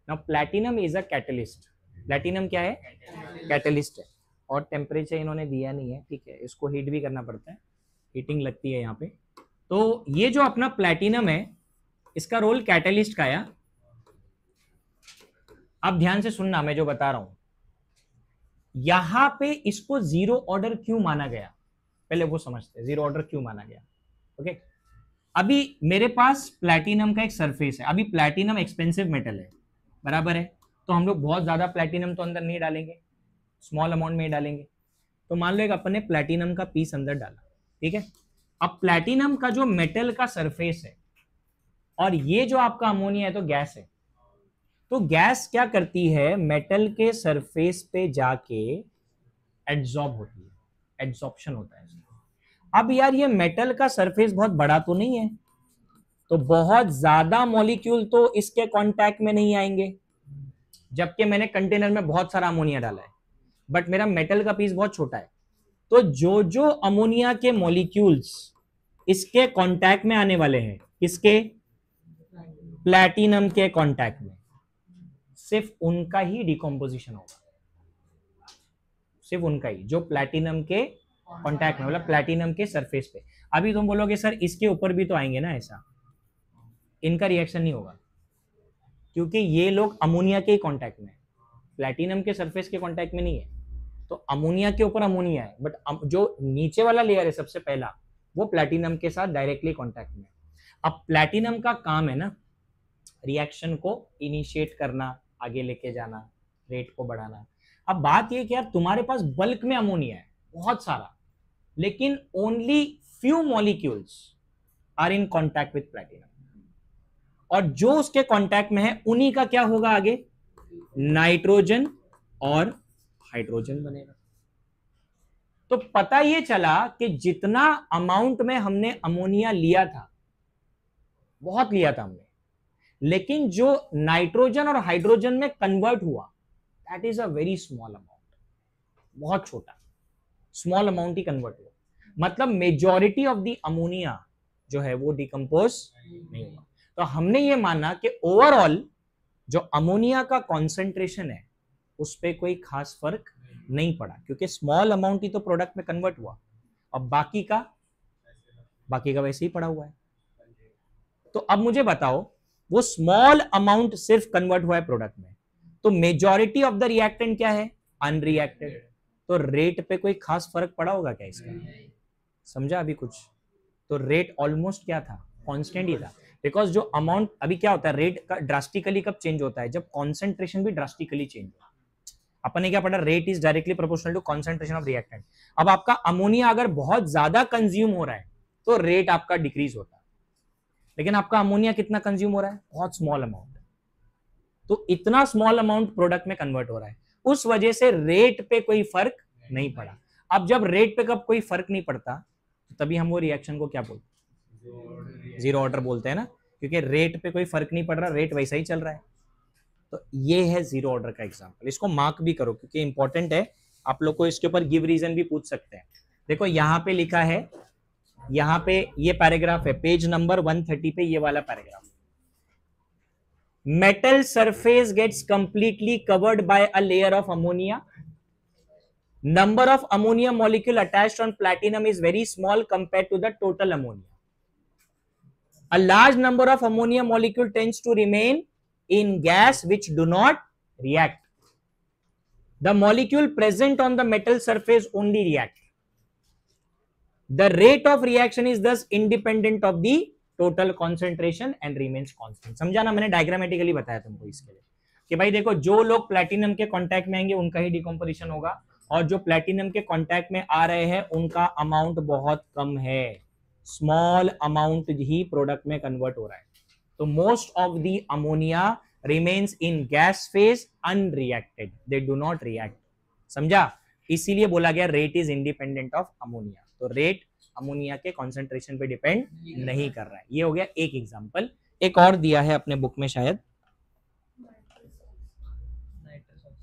ना। Platinum is a catalyst, platinum क्या है? कैटलिस्ट है। और टेम्परेचर इन्होंने दिया नहीं है, ठीक है, इसको हीट भी करना पड़ता है, हीटिंग लगती है यहाँ पे। तो ये जो अपना प्लैटिनम है इसका रोल कैटलिस्ट का है। अब ध्यान से सुनना मैं जो बता रहा हूं, यहां पे इसको जीरो ऑर्डर क्यों माना गया, पहले वो समझते हैं, जीरो ऑर्डर क्यों माना गया। ओके, अभी मेरे पास प्लैटिनम का एक सरफेस है, अभी प्लैटिनम एक्सपेंसिव मेटल है, बराबर है, तो हम लोग बहुत ज्यादा प्लैटिनम तो अंदर नहीं डालेंगे, स्मॉल अमाउंट में ही डालेंगे। तो मान लो एक अपन ने प्लैटिनम का पीस अंदर डाला, ठीक है। अब प्लैटिनम का जो मेटल का सरफेस है और ये जो आपका अमोनिया है तो गैस है, तो गैस क्या करती है, मेटल के सरफेस पे जाके एड्सॉर्ब होती है, एड्सॉर्प्शन होता है। अब यार ये मेटल का सरफेस बहुत बड़ा तो नहीं है, तो बहुत ज्यादा मॉलिक्यूल तो इसके कांटेक्ट में नहीं आएंगे, जबकि मैंने कंटेनर में बहुत सारा अमोनिया डाला है, बट मेरा मेटल का पीस बहुत छोटा है। तो जो जो अमोनिया के मॉलिक्यूल्स इसके कांटेक्ट में आने वाले हैं, किसके? प्लैटिनम के कांटेक्ट में, सिर्फ उनका ही डिकम्पोजिशन होगा, सिर्फ उनका ही, जो प्लैटिनम के कांटेक्ट में, मतलब प्लैटिनम के सरफेस पे। अभी तुम बोलोगे सर इसके ऊपर भी तो आएंगे ना, ऐसा इनका रिएक्शन नहीं होगा, क्योंकि ये लोग अमोनिया के ही कांटेक्ट में, प्लैटिनम के सरफेस के कांटेक्ट में नहीं है। तो अमोनिया के ऊपर अमोनिया है, बट जो नीचे वाला लेयर है सबसे पहला, वो प्लैटिनम के साथ डायरेक्टली कांटेक्ट में। अब प्लैटिनम का काम है ना रिएक्शन को इनिशिएट करना, आगे लेके जाना, रेट को बढ़ाना। अब बात ये कि यार तुम्हारे पास बल्क में अमोनिया है बहुत सारा, लेकिन only few molecules are in contact with platinum, और जो उसके कांटेक्ट में है उन्हीं का क्या होगा आगे? नाइट्रोजन और हाइड्रोजन बनेगा। तो पता ये चला कि जितना अमाउंट में हमने अमोनिया लिया था, बहुत लिया था हमने, लेकिन जो नाइट्रोजन और हाइड्रोजन में कन्वर्ट हुआ that is a very small amount, बहुत छोटा स्मॉल अमाउंट ही कन्वर्ट हुआ। मतलब मेजॉरिटी ऑफ द अमोनिया जो है वो डिकम्पोज नहीं हुआ। तो हमने ये माना कि ओवरऑल जो अमोनिया का कॉन्सेंट्रेशन है उस पर कोई खास फर्क नहीं पड़ा, क्योंकि स्मॉल अमाउंट ही तो प्रोडक्ट में कन्वर्ट हुआ, अब बाकी का वैसे ही पड़ा हुआ है। तो अब मुझे बताओ, वो स्मॉल अमाउंट सिर्फ कन्वर्ट हुआ है प्रोडक्ट में, तो मेजॉरिटी ऑफ द रिएक्टेंट क्या है? अनरिएक्टेड। तो रेट पे कोई खास फर्क पड़ा होगा क्या इसका? समझा अभी कुछ? तो रेट ऑलमोस्ट क्या था? कांस्टेंट ही था, बिकॉज जो अमाउंट अभी क्या होता है, रेट का ड्रास्टिकली कब चेंज होता है? जब कॉन्सेंट्रेशन भी ड्रास्टिकली चेंज होता है। अपन ने क्या पढ़ा? Rate is directly proportional to concentration of reactant. अब आपका अमोनिया अगर बहुत ज्यादा कंज्यूम हो रहा है तो रेट आपका डिक्रीज होता है, लेकिन आपका अमोनिया कितना कंज्यूम हो रहा है, बहुत स्मॉल अमाउंट, तो इतना स्मॉल अमाउंट प्रोडक्ट में कन्वर्ट हो रहा है, उस वजह से रेट पे कोई फर्क नहीं पड़ा। अब जब रेट पे कब कोई फर्क नहीं पड़ता तो तभी हम वो रिएक्शन को क्या बोलते हैं, जीरो ऑर्डर बोलते हैं ना, क्योंकि रेट पे कोई फर्क नहीं पड़ रहा, रेट वैसा ही चल रहा है। तो ये है जीरो ऑर्डर का एग्जांपल, इसको मार्क भी करो क्योंकि इंपॉर्टेंट है, आप लोग को इसके ऊपर गिव रीजन भी पूछ सकते हैं। देखो यहां पे लिखा है, यहां पे ये पैराग्राफ है पेज नंबर 130 पे, ये वाला paragraph, metal surface gets completely covered by a layer of ammonia. Number of ammonia molecule attached on platinum is very small compared to the total ammonia. A large number of ammonia molecule tends to remain in gas which do not react. The molecule present on the metal surface only react. The rate of reaction is thus independent of the total concentration and remains constant. समझा ना, मैंने diagrammatically बताया तुमको इसके लिए कि भाई देखो जो लोग प्लैटिनम के कांटेक्ट में आएंगे उनका ही डिकम्पोजिशन होगा, और जो प्लैटिनम के कांटेक्ट में आ रहे हैं उनका अमाउंट बहुत कम है, स्मॉल अमाउंट ही प्रोडक्ट में कन्वर्ट हो रहा है। तो most of the ammonia remains in gas phase unreacted, they do not react. समझा, इसीलिए बोला गया rate is independent of ammonia. तो रेट अमोनिया के कॉन्सेंट्रेशन पे डिपेंड नहीं कर रहा है। ये हो गया एक एग्जांपल। एक और दिया है अपने बुक में शायद,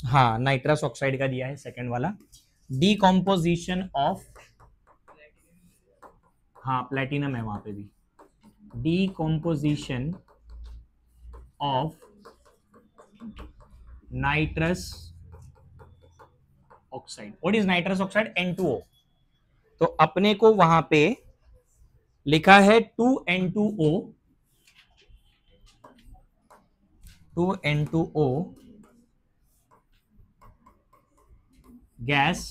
हाँ नाइट्रस ऑक्साइड का दिया है सेकंड वाला, डीकॉम्पोजिशन ऑफ, हाँ प्लैटिनम है वहां पे भी, decomposition of nitrous oxide. What is nitrous oxide? N2O। तो अपने को वहां पे लिखा है 2N2O, 2N2O gas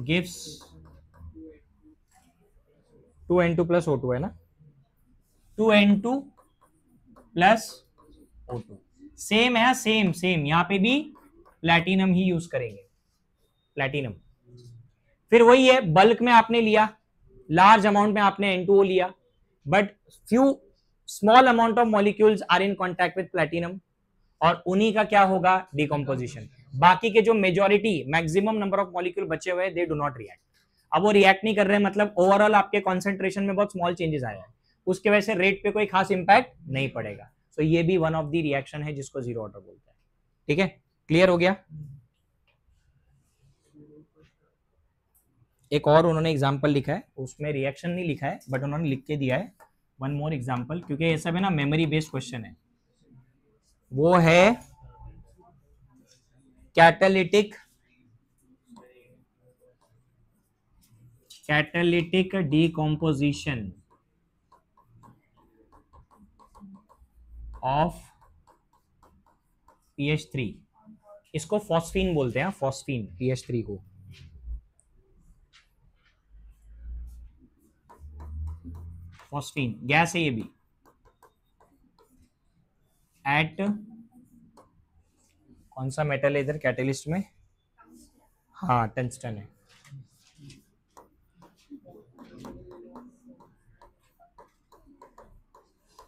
gives 2N2 plus O2 है ना, 2N2 plus O2 सेम है, सेम सेम, यहां पे भी प्लैटिनम ही यूज करेंगे, प्लैटिनम। फिर वही है, बल्क में आपने लिया, लार्ज अमाउंट में आपने N2O लिया, but few small amount of molecules are in contact with platinum, और उन्हीं का क्या होगा, डिकम्पोजिशन। बाकी के जो majority maximum number of molecule बचे हुए दे डू नॉट रिएक्ट। अब वो रिएक्ट नहीं कर रहे हैं, मतलब ओवरऑल आपके कॉन्सेंट्रेशन में बहुत स्मॉल चेंजेस आया है, उसके वजह से रेट पे कोई खास इंपैक्ट नहीं पड़ेगा। तो ये भी वन ऑफ द रिएक्शन है जिसको जीरो ऑर्डर बोलते हैं। ठीक है, क्लियर हो गया। एक और उन्होंने एग्जाम्पल लिखा है, उसमें रिएक्शन नहीं लिखा है बट उन्होंने लिख के दिया है वन मोर एग्जाम्पल, क्योंकि ये सब है ना मेमोरी बेस्ड क्वेश्चन है। वो है कैटालिटिक डीकॉम्पोजिशन ऑफ PH3। इसको फॉस्फीन बोलते हैं, फॉस्फीन PH3 को। फॉस्फीन गैस है ये भी, एट कौन सा मेटल है इधर कैटलिस्ट में, हाँ टंगस्टन है।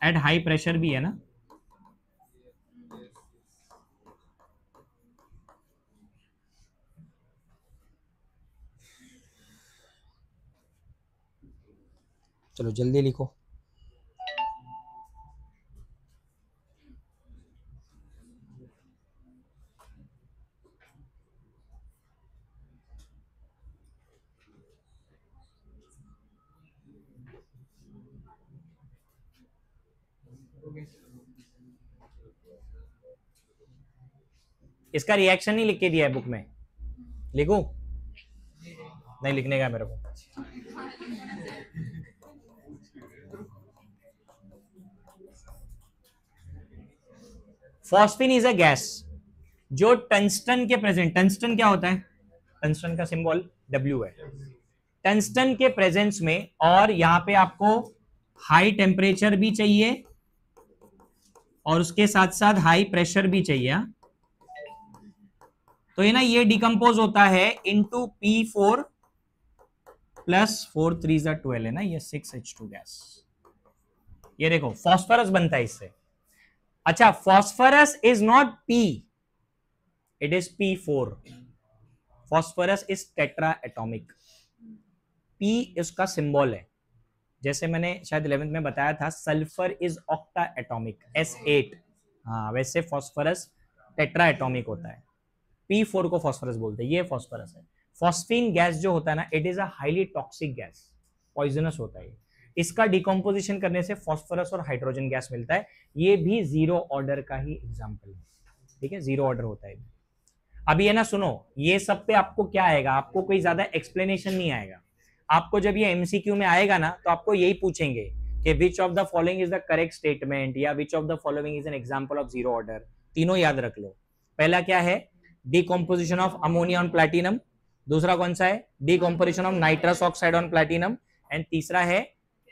एट हाई प्रेशर भी है ना, चलो जल्दी लिखो। इसका रिएक्शन नहीं लिख के दिया है बुक में, लिखूं? नहीं लिखने का मेरे को। फॉस्फीन इज अ गैस जो टंगस्टन के प्रेजेंट, टंगस्टन क्या होता है, टंगस्टन का सिंबल W है, टंगस्टन के प्रेजेंस में, और यहां पे आपको हाई टेम्परेचर भी चाहिए और उसके साथ साथ हाई प्रेशर भी चाहिए। तो ये ना ये डिकम्पोज होता है इनटू P4 प्लस 4 3 12 है ना, ये 6H2 गैस। ये देखो फॉस्फोरस बनता है इससे। अच्छा, phosphorus is not P, it is P4। Phosphorus is tetra atomic, P इसका सिंबल है। जैसे मैंने शायद 11th में बताया था sulphur is octa atomic, S8। हाँ, वैसे फॉस्फोरस टेट्रा एटॉमिक होता है, P4 को फॉस्फोरस बोलते हैं। ये फॉस्फोरस है। फॉस्फीन गैस जो होता है ना, it is a highly toxic gas, poisonous होता है। इसका डिकम्पोजिशन करने से फॉस्फोरस और हाइड्रोजन गैस मिलता है। ये भी जीरो ऑर्डर का ही एग्जाम्पल है, ठीक है, जीरो ऑर्डर होता है। अभी है ना, सुनो, ये सब पे आपको क्या आएगा, आपको कोई ज्यादा एक्सप्लेनेशन नहीं आएगा। आपको जब ये एमसीक्यू में आएगा ना, तो आपको यही पूछेंगे कि which of the following is the correct statement, या which of the following is an example of zero order. तीनों याद रख लो। पहला क्या है, decomposition of ammonia on platinum. दूसरा कौन सा है, decomposition of nitrous oxide on platinum. And तीसरा है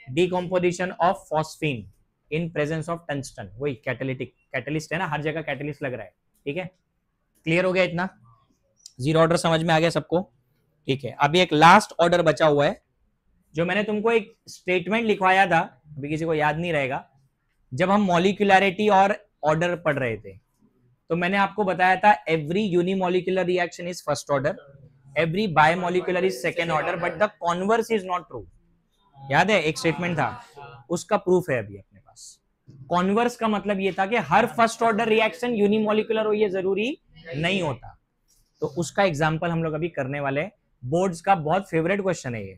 decomposition of phosphine in presence of tungsten. वही कैटालिटिक, कैटलिस्ट है ना, हर जगह कैटलिस्ट लग रहा है। ठीक है, क्लियर हो गया इतना? जीरो ऑर्डर समझ में आ गया सबको? ठीक है, अभी एक लास्ट ऑर्डर बचा हुआ है, जो मैंने तुमको एक स्टेटमेंट लिखवाया था, अभी किसी को याद नहीं रहेगा। जब हम मॉलिक्यूलरिटी और ऑर्डर पढ़ रहे थे, तो मैंने आपको बताया था every unimolecular reaction is first order, every bimolecular is second order, but the converse is not true. याद है, एक स्टेटमेंट था, उसका प्रूफ है अभी अपने पास। कॉन्वर्स का मतलब ये था कि हर फर्स्ट ऑर्डर रिएक्शन यूनिमोलिकुलर हो, ये जरूरी नहीं होता। तो उसका एग्जाम्पल हम लोग अभी करने वाले हैं। बोर्ड्स का बहुत फेवरेट क्वेश्चन है ये,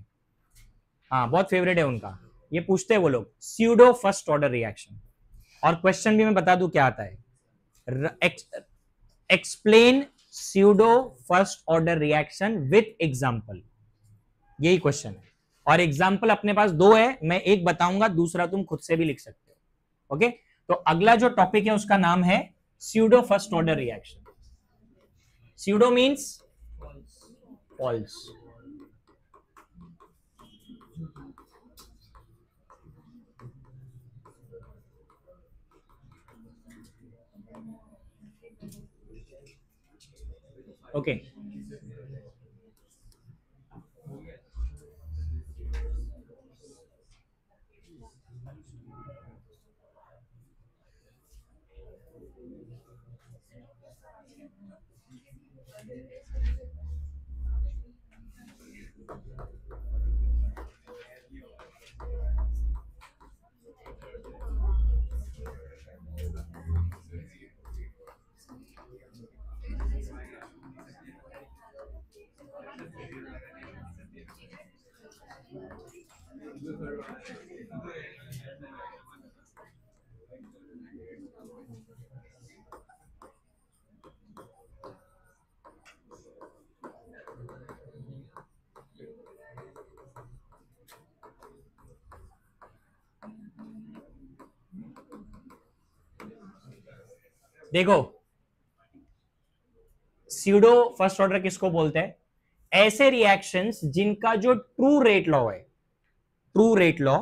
हाँ बहुत फेवरेट है उनका। ये पूछते हैं वो लोग स्यूडो फर्स्ट ऑर्डर रिएक्शन, और क्वेश्चन भी मैं बता दूं क्या आता है, explain pseudo first order reaction with example, यही क्वेश्चन है। और एग्जाम्पल अपने पास दो है, मैं एक बताऊंगा, दूसरा तुम खुद से भी लिख सकते हो। ओके, तो अगला जो टॉपिक है उसका नाम है pseudo first order reaction. Pseudo means false. Okay, देखो स्यूडो फर्स्ट ऑर्डर किसको बोलते हैं? ऐसे रिएक्शंस जिनका जो ट्रू रेट लॉ है, true rate law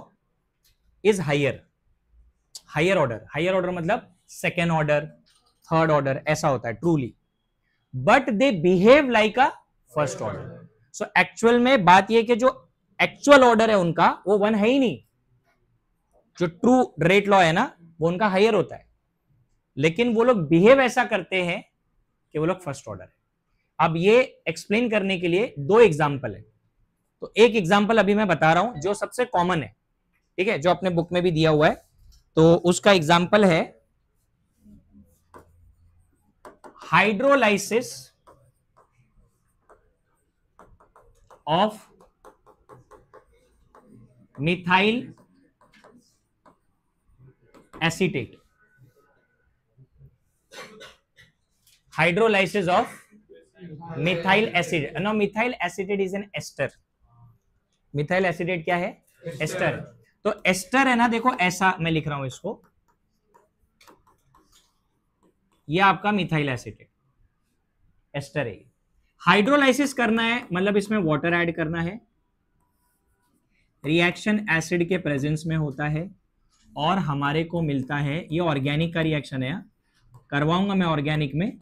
is higher, higher order. Higher order मतलब सेकेंड ऑर्डर, थर्ड ऑर्डर, ऐसा होता है truly, but they behave like a first order. So actual में बात यह कि जो एक्चुअल ऑर्डर है उनका वो वन है ही नहीं। जो ट्रू रेट लॉ है ना, वो उनका हायर होता है, लेकिन वो लोग बिहेव ऐसा करते हैं कि वो लोग फर्स्ट ऑर्डर है। अब ये एक्सप्लेन करने के लिए दो एग्जाम्पल है। तो एक एग्जाम्पल अभी मैं बता रहा हूं जो सबसे कॉमन है, ठीक है, जो अपने बुक में भी दिया हुआ है। तो उसका एग्जाम्पल है hydrolysis of methyl acetate. Hydrolysis of methyl acid, no methyl acetate is an ester. Methyl acetate क्या है? एस्टर। तो एस्टर है ना, देखो ऐसा मैं लिख रहा हूं इसको, ये आपका मिथाइल एसिटेट एस्टर है। हाइड्रोलाइसिस करना है मतलब इसमें वाटर ऐड करना है, रिएक्शन एसिड के प्रेजेंस में होता है, और हमारे को मिलता है, ये ऑर्गेनिक का रिएक्शन है, करवाऊंगा मैं ऑर्गेनिक में।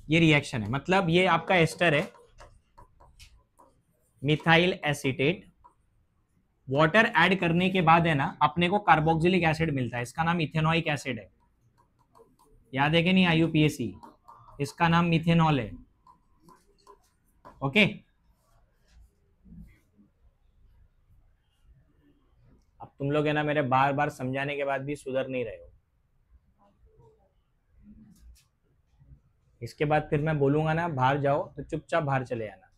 ये रिएक्शन है, मतलब ये आपका एस्टर है मिथाइल एसीटेट, वाटर ऐड करने के बाद है ना अपने को कार्बोक्सिलिक एसिड मिलता है, इसका नाम इथेनोइक एसिड है, याद है कि नहीं आईयूपीएसी, इसका नाम मिथेनॉल है। ओके, अब तुम लोग है ना मेरे बार बार समझाने के बाद भी सुधर नहीं रहे हो, इसके बाद फिर मैं बोलूंगा ना बाहर जाओ तो चुपचाप बाहर चले आना,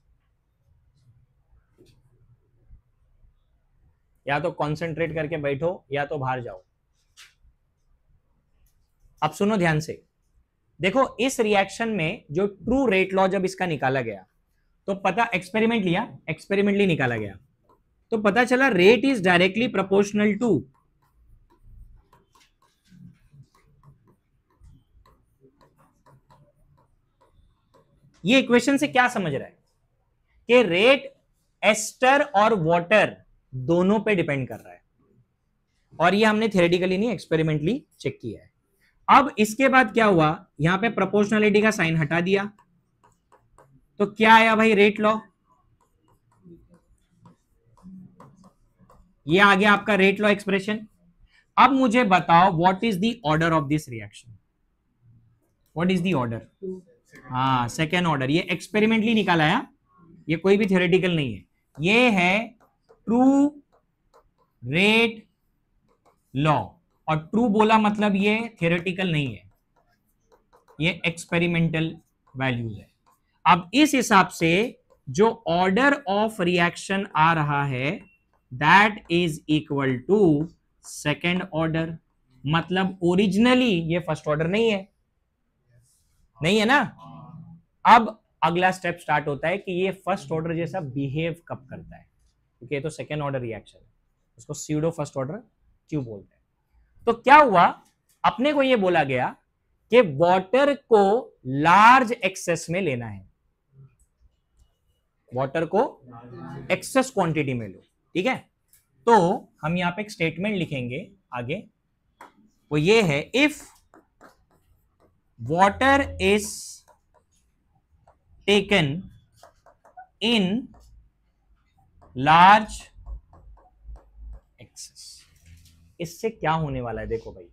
या तो कंसंट्रेट करके बैठो या तो बाहर जाओ। अब सुनो ध्यान से, देखो इस रिएक्शन में जो ट्रू रेट लॉ जब इसका निकाला गया तो पता, एक्सपेरिमेंट लिया, एक्सपेरिमेंटली निकाला गया तो पता चला rate is directly proportional to ये इक्वेशन से क्या समझ रहा है कि रेट एस्टर और वाटर दोनों पे डिपेंड कर रहा है, और ये हमने थियोरेटिकली नहीं एक्सपेरिमेंटली चेक किया है। अब इसके बाद क्या हुआ, यहां पे प्रोपोर्शनलिटी का साइन हटा दिया तो क्या आया भाई, रेट लॉ, ये आ गया आपका रेट लॉ एक्सप्रेशन। अब मुझे बताओ what is the order of this reaction, what is the order, हाँ सेकेंड ऑर्डर, ये एक्सपेरिमेंटली निकाला है, ये कोई भी थियोरेटिकल नहीं है, ये है ट्रू रेट लॉ, और ट्रू बोला मतलब ये थियोरेटिकल नहीं है, ये एक्सपेरिमेंटल वैल्यूज है। अब इस हिसाब से जो ऑर्डर ऑफ रिएक्शन आ रहा है that is equal to second order, मतलब ओरिजिनली ये फर्स्ट ऑर्डर नहीं है, नहीं है ना। अब अगला स्टेप स्टार्ट होता है कि ये फर्स्ट ऑर्डर जैसा बिहेव कब करता है, क्योंकि ये तो सेकेंड ऑर्डर रिएक्शन है, उसको स्यूडो फर्स्ट ऑर्डर क्यों बोलते हैं। तो क्या हुआ, अपने को ये बोला गया कि वाटर को लार्ज एक्सेस में लेना है, वाटर को एक्सेस क्वांटिटी में लो, ठीक है। तो हम यहां पे एक स्टेटमेंट लिखेंगे आगे, वो ये है, if water is taken in large access. इससे क्या होने वाला है, देखो भाई,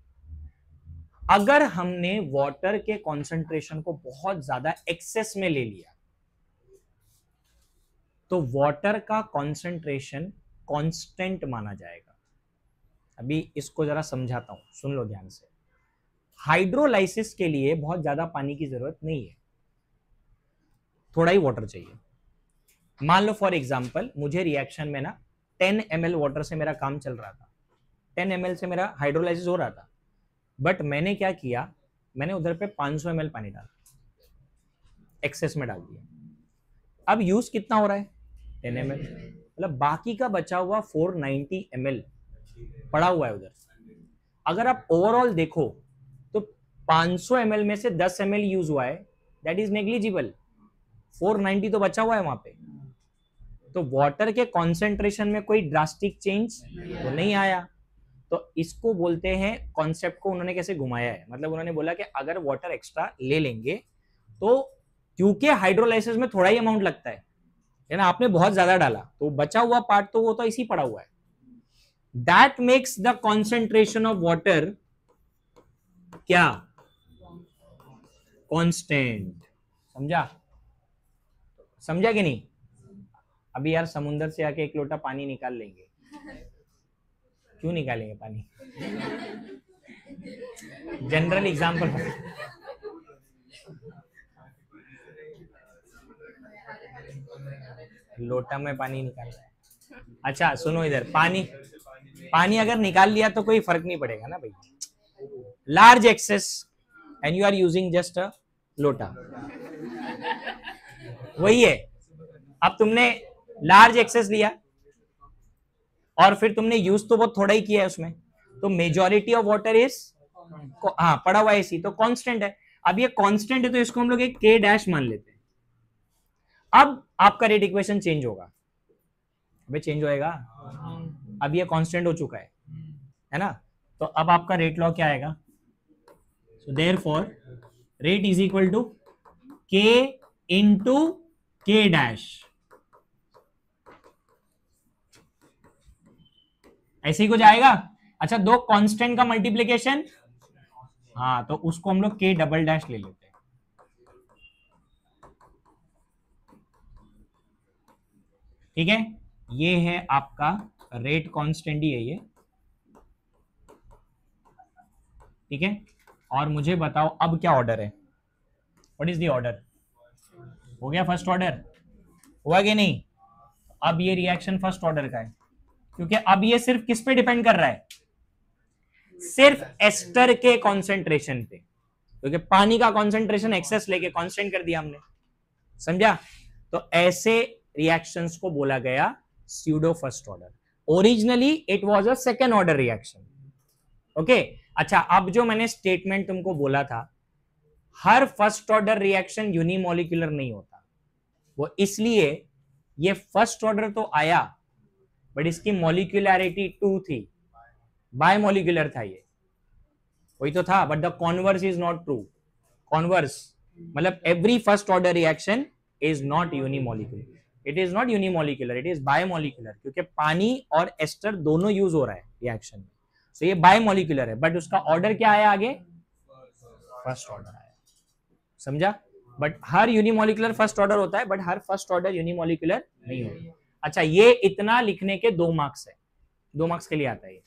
अगर हमने वाटर के कॉन्सेंट्रेशन को बहुत ज्यादा एक्सेस में ले लिया तो वाटर का कॉन्सेंट्रेशन कांस्टेंट माना जाएगा। अभी इसको जरा समझाता हूं, सुन लो ध्यान से। हाइड्रोलाइसिस के लिए बहुत ज्यादा पानी की जरूरत नहीं है, थोड़ा ही वाटर चाहिए। मान लो फॉर एग्जांपल मुझे रिएक्शन में ना 10 ml वाटर से मेरा काम चल रहा था, 10 ml से मेरा हाइड्रोलाइसिस हो रहा था, बट मैंने क्या किया, मैंने उधर पे 500 ml पानी डाला, एक्सेस में डाल दिया। अब यूज कितना हो रहा है, 10 ml, मतलब बाकी का बचा हुआ 490 ml पड़ा हुआ है उधर। अगर आप ओवरऑल देखो तो 500 ml में से 10 ml यूज हुआ है, दैट इज नेग्लिजिबल, 490 तो बचा हुआ है वहां पे। तो वाटर के कॉन्सेंट्रेशन में कोई ड्रास्टिक चेंज तो नहीं आया। तो इसको बोलते हैं, कॉन्सेप्ट को उन्होंने कैसे घुमाया है, मतलब उन्होंने बोला कि अगर वाटर एक्स्ट्रा ले लेंगे तो, क्योंकि हाइड्रोलाइसिस में थोड़ा ही अमाउंट लगता है ना, आपने बहुत ज्यादा डाला तो बचा हुआ पार्ट तो वो तो इसी पड़ा हुआ है, that makes the concentration of water क्या, कांस्टेंट। समझा, समझा कि नहीं। अभी यार समुंदर से आके एक लोटा पानी निकाल लेंगे, क्यों निकालेंगे पानी, जनरल एग्जांपल, लोटा में पानी निकाल रहा है। अच्छा सुनो इधर, पानी अगर निकाल लिया तो कोई फर्क नहीं पड़ेगा ना भाई, large excess and you are using just a lota, वही है। अब तुमने लार्ज एक्सेस लिया और फिर तुमने यूज तो बहुत थोड़ा ही किया है उसमें, तो मेजॉरिटी ऑफ वाटर इज, हाँ पड़ा हुआ है इसी, तो कांस्टेंट है। अब ये कांस्टेंट है तो इसको हम लोग एक के डैश मान लेते हैं। अब आपका रेट इक्वेशन चेंज होगा, अबे चेंज होएगा, अब ये कांस्टेंट हो चुका है ना। तो अब आपका रेट लॉ क्या आएगा, so therefore rate is equal to K into K dash. ऐसे ही कुछ आएगा। अच्छा, दो कांस्टेंट का मल्टीप्लीकेशन, हाँ तो उसको हम लोग k डबल डैश ले लेते हैं। ठीक है, ये है आपका रेट कांस्टेंट ही है ये। ठीक है, और मुझे बताओ अब क्या ऑर्डर है, व्हाट इज द ऑर्डर? हो गया फर्स्ट ऑर्डर, हुआ कि नहीं? अब ये रिएक्शन फर्स्ट ऑर्डर का है, क्योंकि अब ये सिर्फ किस पे डिपेंड कर रहा है? सिर्फ एस्टर के कॉन्सेंट्रेशन पे, क्योंकि पानी का कॉन्सेंट्रेशन एक्सेस लेके कांस्टेंट कर दिया हमने, समझा? तो ऐसे रिएक्शंस को बोला गया pseudo first order. Originally it was a second order reaction. Okay, अच्छा अब जो मैंने स्टेटमेंट तुमको बोला था, हर फर्स्ट ऑर्डर रिएक्शन यूनिमोलिकुलर नहीं होता, वो इसलिए ये फर्स्ट ऑर्डर तो आया बट इसकी मॉलिक्यूलैरिटी 2 थी, बायमोलिकुलर था ये, वही तो था, but the converse is not true. Converse मतलब every first order reaction is not unimolecular, it is not unimolecular, it is bimolecular, क्योंकि पानी और एस्टर दोनों यूज हो रहा है रिएक्शन में, सो ये बायमोलिकुलर है, बट उसका ऑर्डर क्या आया आगे? फर्स्ट ऑर्डर आया, समझा? But her unimolecular first order होता है, but her first order unimolecular नहीं होता। अच्छा, ये इतना लिखने के 2 मार्क्स है, 2 मार्क्स के लिए आता है ये।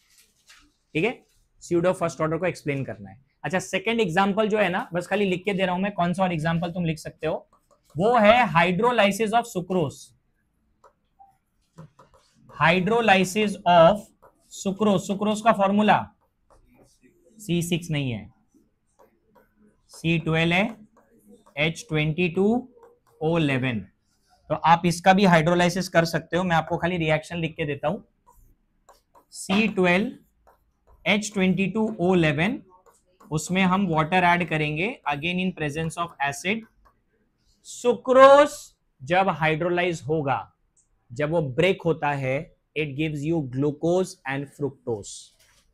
ठीक है, स्यूडो फर्स्ट ऑर्डर को एक्सप्लेन करना है। अच्छा, सेकंड एग्जांपल जो है ना, बस खाली लिख के दे रहा हूं मैं, कौन सा और एग्जांपल तुम लिख सकते हो, वो है hydrolysis of sucrose. Hydrolysis of sucrose, sucrose का फॉर्मूला C6 नहीं है, C12 है, H22O11। तो आप इसका भी हाइड्रोलाइसिस कर सकते हो, मैं आपको खाली रिएक्शन लिख के देता हूं। C12 H22O11, उसमें हम वाटर ऐड करेंगे again in presence of acid. Sucrose जब हाइड्रोलाइज होगा, जब वो ब्रेक होता है, it gives you glucose and fructose,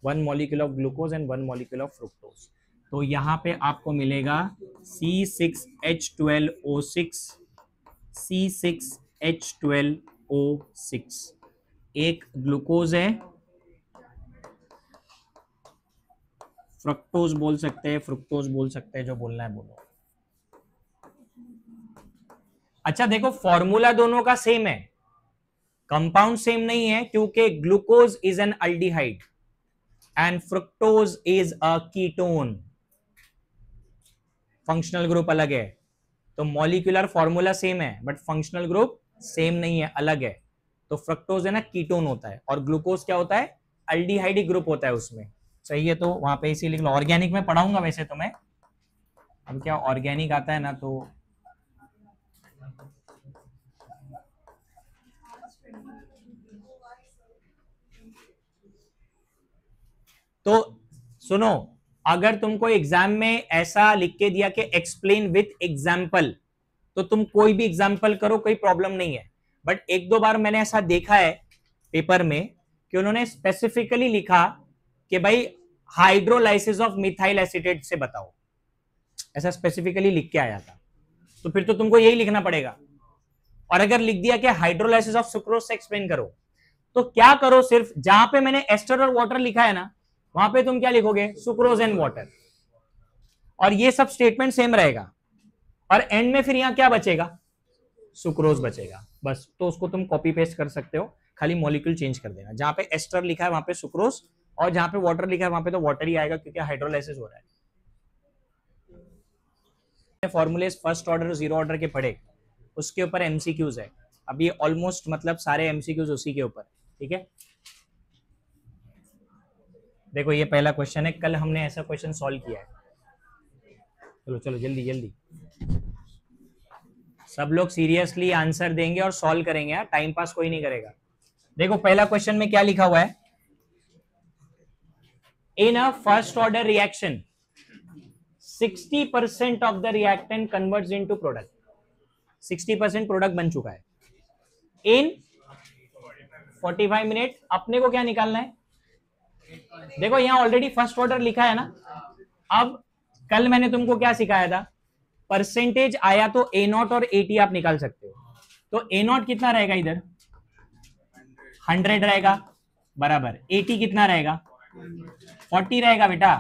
1 molecule of glucose and 1 molecule of fructose. तो यहां पे आपको मिलेगा C6H12O6, C6H12O6, एक ग्लूकोज है, फ्रक्टोज बोल सकते हैं, फ्रुक्टोज बोल सकते हैं, जो बोलना है बोलो। अच्छा देखो, फॉर्मूला दोनों का सेम है, कंपाउंड सेम नहीं है, क्योंकि glucose is an aldehyde and fructose is a ketone, functional group अलग है। तो मॉलिक्यूलर फॉर्मूला सेम है बट फंक्शनल ग्रुप सेम नहीं है, अलग है। तो फ्रक्टोज है ना कीटोन होता है, और ग्लूकोज क्या होता है? अल्डिहाइड ग्रुप होता है उसमें, सही है? तो वहां पे इसी लिख लो। ऑर्गेनिक में पढ़ाऊंगा वैसे तो मैं, अब क्या ऑर्गेनिक आता है ना, तो सुनो, अगर तुमको एग्जाम में ऐसा लिख के दिया कि एक्सप्लेन विथ एग्जाम्पल, तो तुम कोई भी एग्जाम्पल करो, कोई प्रॉब्लम नहीं है। बट 1-2 बार मैंने ऐसा देखा है पेपर में कि उन्होंने स्पेसिफिकली लिखा कि भाई हाइड्रोलाइसिस ऑफ मिथाइल एसीटेट से बताओ, ऐसा स्पेसिफिकली लिख के आया था, तो फिर तो तुमको यही लिखना पड़ेगा। और अगर लिख दिया कि हाइड्रोलाइसिस ऑफ सुक्रोज से एक्सप्लेन करो, तो क्या करो, सिर्फ जहां पे मैंने एस्टर और वाटर लिखा है ना, वहां पे तुम क्या लिखोगे? सुक्रोज एंड वाटर, और ये सब स्टेटमेंट सेम रहेगा, और एंड में फिर यहां क्या बचेगा? सुक्रोज बचेगा, बस। तो उसको तुम कॉपी पेस्ट कर सकते हो, खाली मॉलिक्यूल चेंज कर देना, जहां पे एस्टर लिखा है वहां पे सुक्रोज, और जहां पे वाटर लिखा है वहां पे तो वाटर ही आएगा, क्योंकि हाइड्रोलाइसिस हो रहा है। फॉर्मूलेस फर्स्ट ऑर्डर, 0 ऑर्डर के पढ़े, उसके ऊपर एमसीक्यूज है। अब ये ऑलमोस्ट मतलब सारे एमसीक्यूज उसी के ऊपर, ठीक है? देखो ये पहला क्वेश्चन है, कल हमने ऐसा क्वेश्चन सॉल्व किया है। चलो चलो जल्दी जल्दी, सब लोग सीरियसली आंसर देंगे और सॉल्व करेंगे, यार टाइम पास कोई नहीं करेगा। देखो पहला क्वेश्चन में क्या लिखा हुआ है, in a first order reaction 60% of the reactant converts into product, 60% product बन चुका है इन 45 मिनट। अपने को क्या निकालना है? देखो यहां ऑलरेडी फर्स्ट ऑर्डर लिखा है ना। अब कल मैंने तुमको क्या सिखाया था? परसेंटेज आया तो ए नॉट और एटी आप निकाल सकते हो। तो ए नॉट कितना रहेगा इधर? 100 रहेगा, बराबर 80 कितना रहेगा, 40 रहेगा बेटा।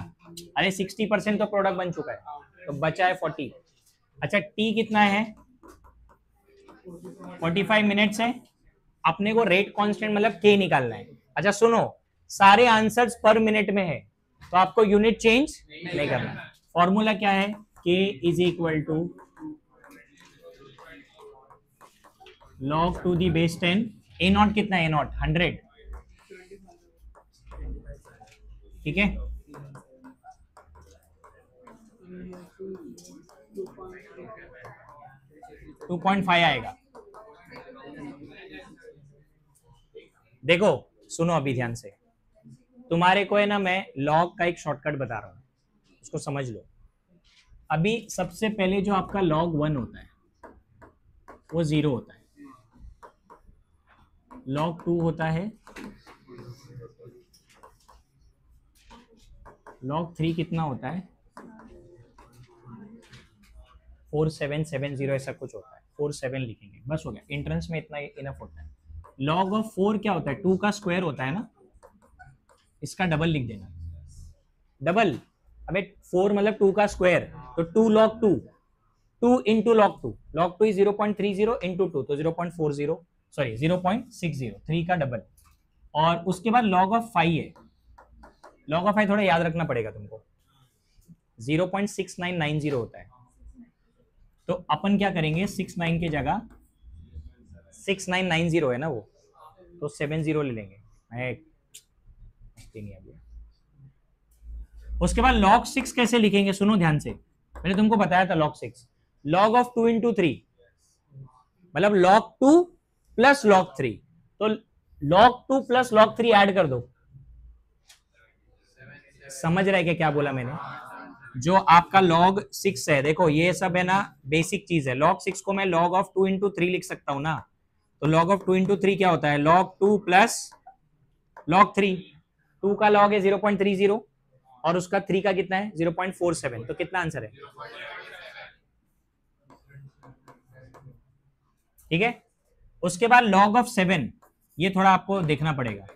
अरे 60% तो प्रोडक्ट बन चुका है तो बचा है 40। अच्छा टी कितना है, 45 मिनट्स है। अपने को रेट कांस्टेंट मतलब के निकालना है। अच्छा सुनो, सारे आंसर्स पर मिनट में है तो आपको यूनिट चेंज नहीं करना। फॉर्मूला क्या है, K is equal to log to the base 10। A not कितना है, ए नॉट 100, ठीक है। 2.5 आएगा। देखो सुनो अभी ध्यान से, तुम्हारे को है ना मैं लॉग का एक शॉर्टकट बता रहा हूं, उसको समझ लो। अभी सबसे पहले जो आपका log 1 होता है वो 0 होता है, log 2 होता है, log 3 कितना होता है 4770 ऐसा कुछ होता है, 47 लिखेंगे बस हो गया, एंट्रेंस में इतना इनफ होता है। log ऑफ 4 क्या होता है, 2 का स्क्वायर होता है ना, इसका डबल लिख देना, डबल। अबे 4 मतलब 2 का स्क्वायर, तो 2 log 2, 2 into log 2 is 0.30 into 2 तो 0.40, सॉरी 0.60, 3 का डबल। और उसके बाद log ऑफ 5 है, log ऑफ 5 थोड़ा याद रखना पड़ेगा तुमको, 0.6990 होता है। तो अपन क्या करेंगे, 69 की जगह 6990 है ना वो, तो 70 ले लेंगे। नहीं अभी उसके बाद log 6 कैसे लिखेंगे, सुनो ध्यान से, मैंने तुमको बताया था log 6, log ऑफ 2 इंटू 3 मतलब log 2 प्लस log 3, तो log 2 प्लस log 3 ऐड कर दो। समझ रहे क्या क्या बोला मैंने, जो आपका log 6 है, देखो ये सब है ना बेसिक चीज है। log 6 को मैं log ऑफ 2 इंटू 3 लिख सकता हूं ना, तो log ऑफ 2 इंटू 3 क्या होता है, log 2 प्लस log 3, 2 का log है 0.30 और उसका 3 का कितना है 0.47, तो कितना आंसर है, ठीक है। उसके बाद log ऑफ 7, ये थोड़ा आपको देखना पड़ेगा,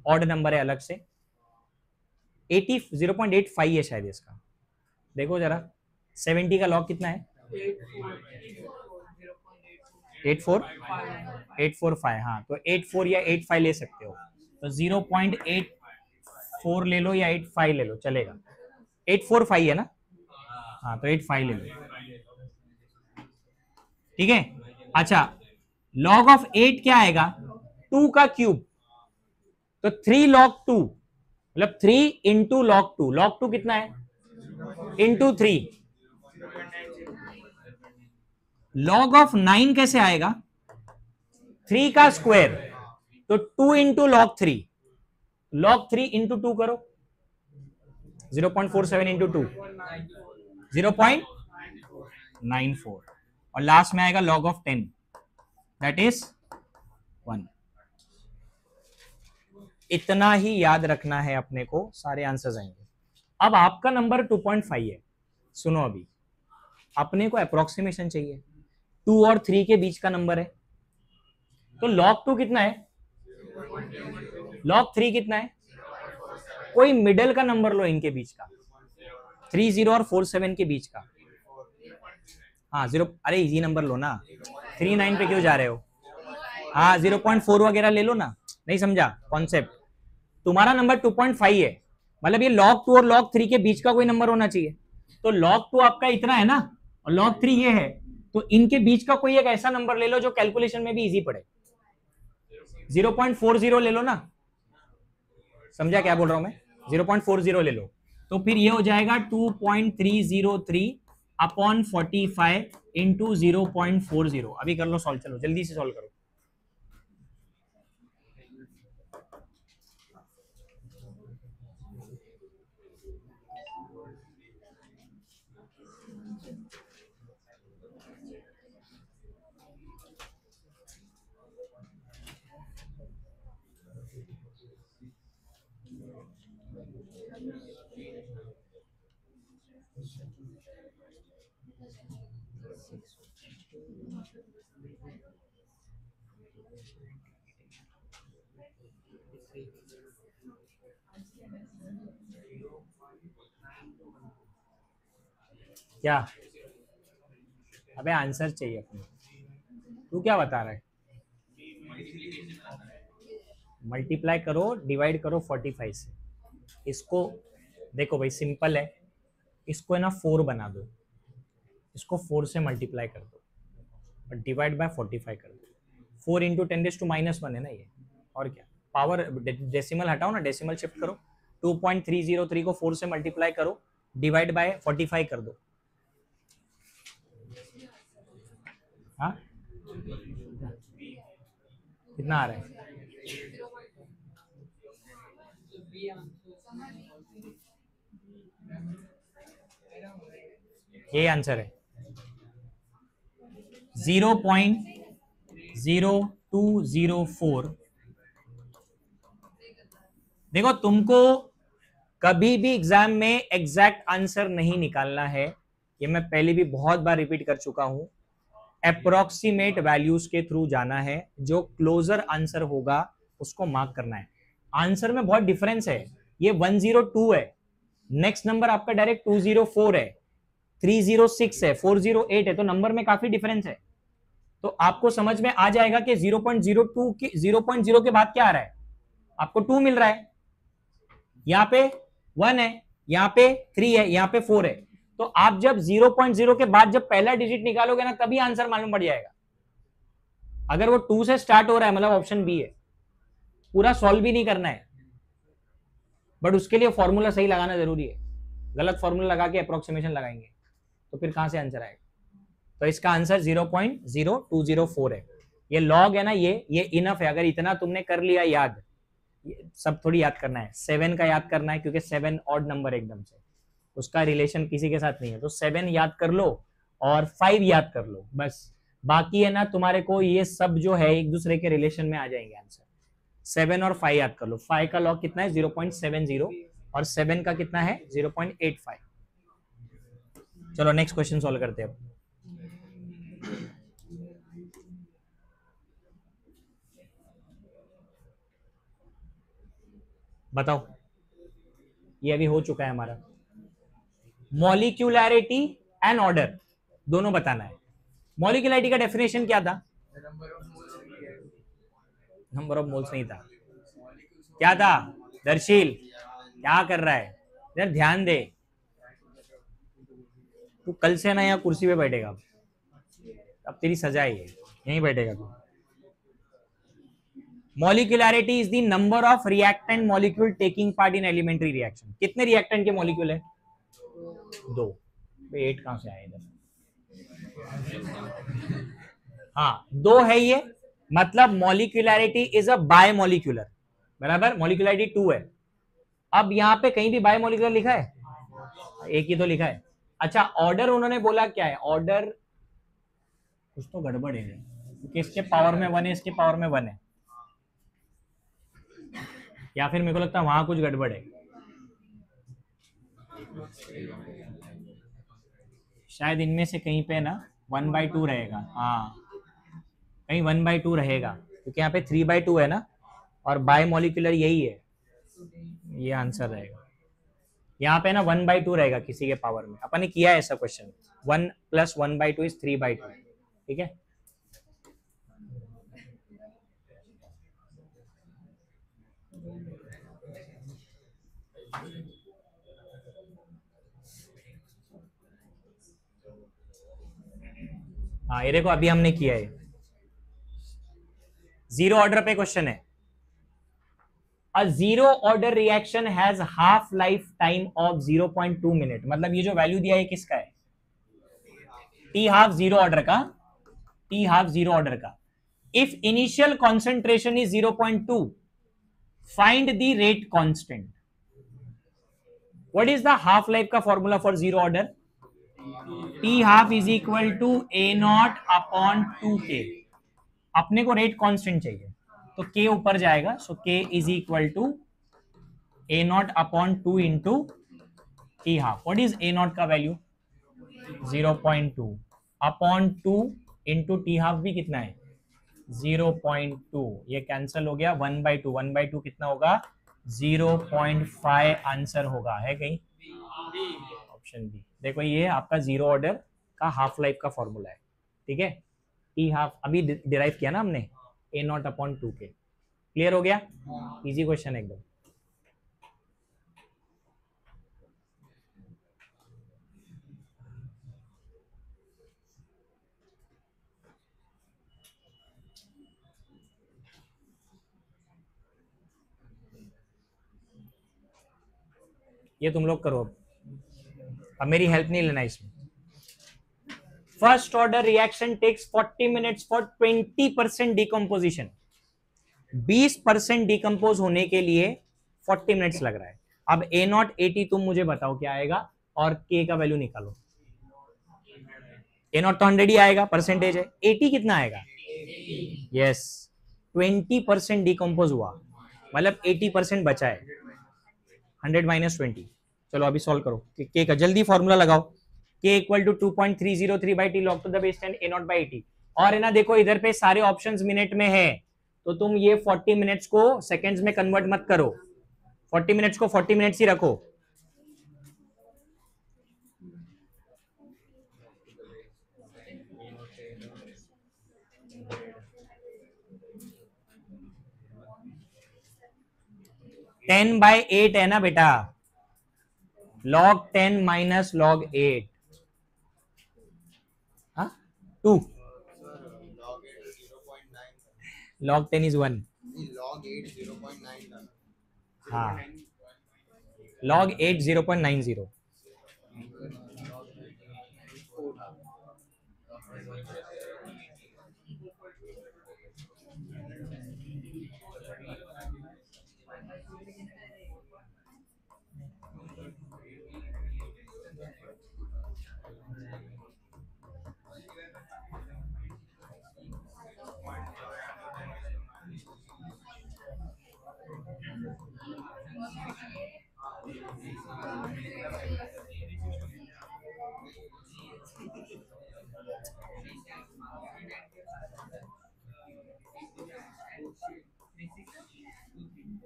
ऑड नंबर है अलग से, 0.85 है शायद इसका, देखो जरा 70 का log कितना है 84845, हाँ तो 84 या 85 ले सकते हो, तो 0.84 ले लो या 85 ले लो चलेगा, 845 है ना, हाँ तो 85 ले लो, ठीक है। अच्छा log ऑफ 8 क्या आएगा, 2 का क्यूब, तो 3 log 2 मतलब 3 इंटू log 2 कितना है इंटू 3, log ऑफ 9 कैसे आएगा, 3 का स्क्वायर, तो 2 इंटू log 3 इंटू 2 करो, 0.47 इंटू 2 0.94, और लास्ट में आएगा log ऑफ 10 दैट इज 1। इतना ही याद रखना है अपने को, सारे आंसर्स आएंगे। अब आपका नंबर 2.5 है, सुनो अभी अपने को अप्रोक्सीमेशन चाहिए, 2 और 3 के बीच का नंबर है, तो log 2 कितना है, log 3 कितना है, कोई मिडल का नंबर लो इनके बीच का, 30 और 47 के बीच का, हाँ 0, अरे इजी नंबर लो ना, 39 पे क्यों जा रहे हो, हाँ 0.4 वगैरह ले लो ना, नहीं समझा कॉन्सेप्ट। तुम्हारा नंबर 2.5 है, मतलब ये log 2 और log 3 के बीच का कोई नंबर होना चाहिए, तो log 2 आपका इतना है ना और log 3 ये है, तो इनके बीच का कोई एक ऐसा नंबर ले लो जो कैलकुलेशन में भी इजी पड़े, 0.40 ले लो ना, समझा क्या बोल रहा हूं मैं, 0.40 ले लो, तो फिर ये हो जाएगा 2.303 अपॉन 45 इंटू 0.40। अभी कर लो सॉल्व, चलो जल्दी से सॉल्व करो। क्या? अबे आंसर चाहिए अपने। तू क्या बता रहा है? मल्टीप्लाई करो, डिवाइड करो 45 से। इसको देखो भाई, सिंपल है। इसको है ना 4 बना दो, इसको 4 से मल्टीप्लाई कर दो और डिवाइड बाय 45 कर दो। 4 इंटू 10⁻⁻1 है ना ये, और क्या। पावर डेसिमल हटाओ ना, डेसिमल शिफ्ट करो। 2.303 को 4 से मल्टीप्लाई करो, डिवाइड बाय 45 कर दो। हाँ, कितना आ रहा है? ये आंसर है 0.0204। देखो, तुमको कभी भी एग्जाम में एग्जैक्ट आंसर नहीं निकालना है, ये मैं पहले भी बहुत बार रिपीट कर चुका हूं। अप्रोक्सीमेट वैल्यूज के थ्रू जाना है, जो क्लोजर आंसर होगा उसको मार्क करना है। आंसर में बहुत डिफरेंस है। ये 102 है, नेक्स्ट नंबर आपका डायरेक्ट 204 है, 306 है, 408 है, तो नंबर में काफी डिफरेंस है। तो आपको समझ में आ जाएगा कि 0.02 के 0.0 के बाद क्या आ रहा है। आपको 2 मिल रहा है, यहां पे 1 है, यहां पे 3 है, यहां पे 4 है। तो आप जब 0.0 के बाद जब पहला डिजिट निकालोगे ना, तभी आंसर मालूम पड़ जाएगा। अगर वो 2 से स्टार्ट हो रहा है, मतलब ऑप्शन बी है। पूरा सॉल्व भी नहीं करना है, बट उसके लिए फॉर्मूला सही लगाना जरूरी है। गलत फॉर्मूला लगा के अप्रोक्सीमेशन लगाएंगे तो फिर कहां से आंसर आएगा। तो इसका आंसर 0.0204 है। ये लॉग है ना, ये इनफ है। अगर इतना तुमने कर लिया याद, सब थोड़ी याद करना है। 7 का याद करना है, क्योंकि 7 ऑड नंबर एकदम से, उसका रिलेशन किसी के साथ नहीं है। तो 7 याद कर लो और 5 याद कर लो, बस। बाकी है ना तुम्हारे को ये सब जो है एक दूसरे के रिलेशन में आ जाएंगे आंसर। 7 और 5 याद कर लो। 5 का लॉग कितना है 0.70 और 7 का कितना है 0.85। चलो नेक्स्ट क्वेश्चन सॉल्व करते हैं अब। बताओ, ये अभी हो चुका है हमारा। मॉलिक्यूलैरिटी एंड ऑर्डर दोनों बताना है। मॉलिक्यूलैरिटी का डेफिनेशन क्या था? नंबर ऑफ मोल्स नहीं था, क्या था? दर्शील, क्या कर रहा है? इधर ध्यान दे। तू कल से ना यहाँ कुर्सी पे बैठेगा, अब तेरी सजा है, यहीं बैठेगा तू। Molecularity is the number of reactant molecule taking part in elementary reaction. कितने रिएक्टेंट के मॉलिक्यूल है? 2। 8 कहां से आए इधर? हाँ, 2 है ये, मतलब मॉलिक्यूलैरिटी इज अ बायमॉलिक्यूलर, बराबर। मॉलिक्यूलैरिटी 2 है। अब यहाँ पे कहीं भी बायमॉलिक्यूलर लिखा है? एक ही तो लिखा है। अच्छा, ऑर्डर उन्होंने बोला क्या है? ऑर्डर कुछ तो गड़बड़ है, क्योंकि इसके पावर में 1 है, इसके पावर में 1 है, या फिर मेरे को लगता है वहां कुछ गड़बड़ है। शायद इनमें से कहीं पे ना 1/2 रहेगा। हाँ, कहीं 1/2 रहेगा, क्योंकि यहाँ पे 3/2 है ना, और बायमॉलिक्यूलर यही है, ये आंसर रहेगा। यहाँ पे ना 1/2 रहेगा किसी के पावर में। अपन ने किया है ऐसा क्वेश्चन, 1 + 1/2 इज 3/2। ठीक है, हाँ ये देखो अभी हमने किया है। 0 ऑर्डर पे क्वेश्चन है। A 0 order reaction has half life time of 0.2 minute. मतलब ये जो वैल्यू दिया है किसका है? T हाफ 0 ऑर्डर का, T हाफ 0 ऑर्डर का। If initial concentration is 0.2, find the rate constant. What is the half life का formula for 0 order? T half is equal to A0/2K। अपने को रेट कांस्टेंट चाहिए, तो K ऊपर जाएगा, so K is equal to A0/2 into T half. What is A0 का value? 0.2/2 into T half भी कितना है? 0.2, ये कैंसिल हो गया, 1/2, 1/2 कितना होगा 0.5 आंसर होगा, है कहीं ऑप्शन बी। देखो ये आपका जीरो ऑर्डर का हाफ लाइफ का फॉर्मूला है, ठीक है, टी हाफ अभी डिराइव किया ना हमने, a0/2k, क्लियर हो गया, इजी क्वेश्चन एकदम। ये तुम लोग करो, अब मेरी हेल्प नहीं लेना इसमें। First order reaction takes 40 minutes for 20% decomposition, 20% decompose होने के लिए 40 मिनट्स लग रहा है। अब A0 80 तुम मुझे बताओ क्या आएगा और K का वैल्यू निकालो। A0 तो 100 ही आएगा, परसेंटेज है, 80 कितना आएगा, यस 20% डिकम्पोज हुआ, मतलब 80% बचा है, 100 - 20। चलो अभी सॉल्व करो, K का जल्दी फॉर्मूला लगाओ, K equal to 2.303/T log to the base 10 A0/80। और है ना देखो इधर पे सारे ऑप्शंस मिनट में है, तो तुम ये 40 मिनट्स को सेकंड्स में कन्वर्ट मत करो, 40 मिनट्स को 40 मिनट्स ही रखो। टेन बाय 8 है ना बेटा, log 10 माइनस log 8, हाँ 2, log 10 is 1, log 8 0.9 हाँ log 8 0.90।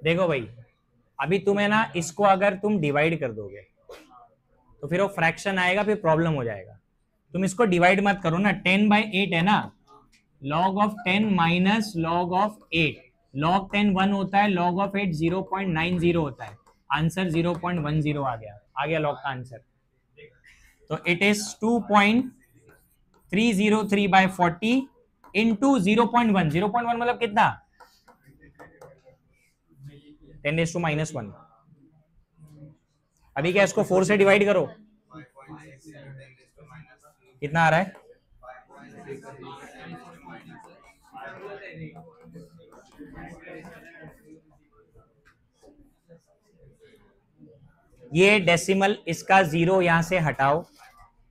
देखो भाई अभी तुम्हें ना इसको अगर तुम डिवाइड कर दोगे तो फिर वो फ्रैक्शन आएगा, फिर प्रॉब्लम हो जाएगा। तुम इसको डिवाइड मत करो ना, 10/8 है ना, log of 10 minus log of 8, log 10 1 होता है, log of 8 0.90 होता है, आंसर 0.10 आ गया log का आंसर। तो इट इज 2.303/40 इंटू 0.1, 0.1 मतलब कितना 10⁻⁻1। अभी क्या इसको 4 से डिवाइड करो, कितना आ रहा है, ये डेसिमल इसका 0 यहां से हटाओ,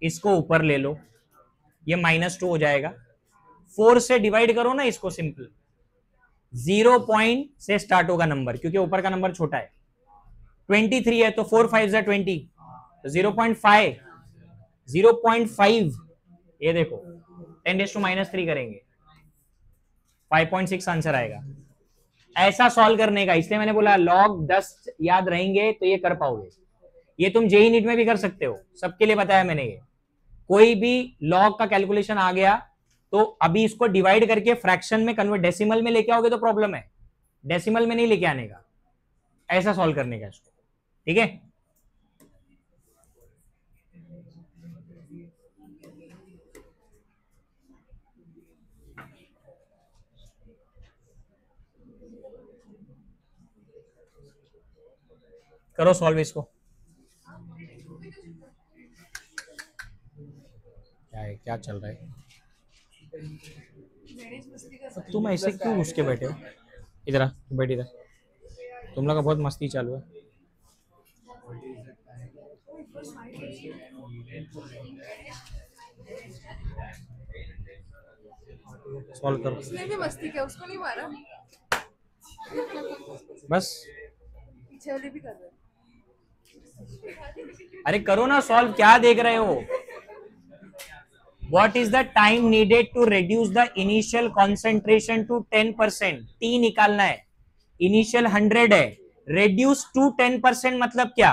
इसको ऊपर ले लो, ये -2 हो जाएगा। 4 से डिवाइड करो ना इसको, सिंपल 0 पॉइंट से स्टार्ट होगा नंबर, क्योंकि ऊपर का नंबर छोटा है, 23 है तो 4 5 20, तो 0.5, 0.5, ये देखो 10⁻³ करेंगे 5.6 आंसर आएगा। ऐसा सॉल्व करने का, इसलिए मैंने बोला लॉग 10 याद रहेंगे तो ये कर पाओगे। ये तुम जेई नीट में भी कर सकते हो, सबके लिए बताया मैंने। ये कोई भी लॉग का कैलकुलेशन आ गया तो अभी इसको डिवाइड करके फ्रैक्शन में कन्वर्ट, डेसिमल में लेके आओगे तो प्रॉब्लम है, डेसिमल में नहीं लेके आने का, ऐसा सॉल्व करने का इसको, ठीक है। करो सॉल्व इसको, क्या है, क्या चल रहा है, तो तुम ऐसे क्यों घुस के बैठे हो, इधर आ, बैठ इधर, तुम लोग का बहुत मस्ती चालू है। सॉल्व करो, उसने भी मस्ती किया, उसको नहीं मारा, बस पीछे वाले भी कर रहे हैं। अरे करो ना सॉल्व, क्या देख रहे हो, What is the time needed to reduce the initial concentration to 10%? T निकालना है. Initial 100 है, reduce to 10% मतलब क्या?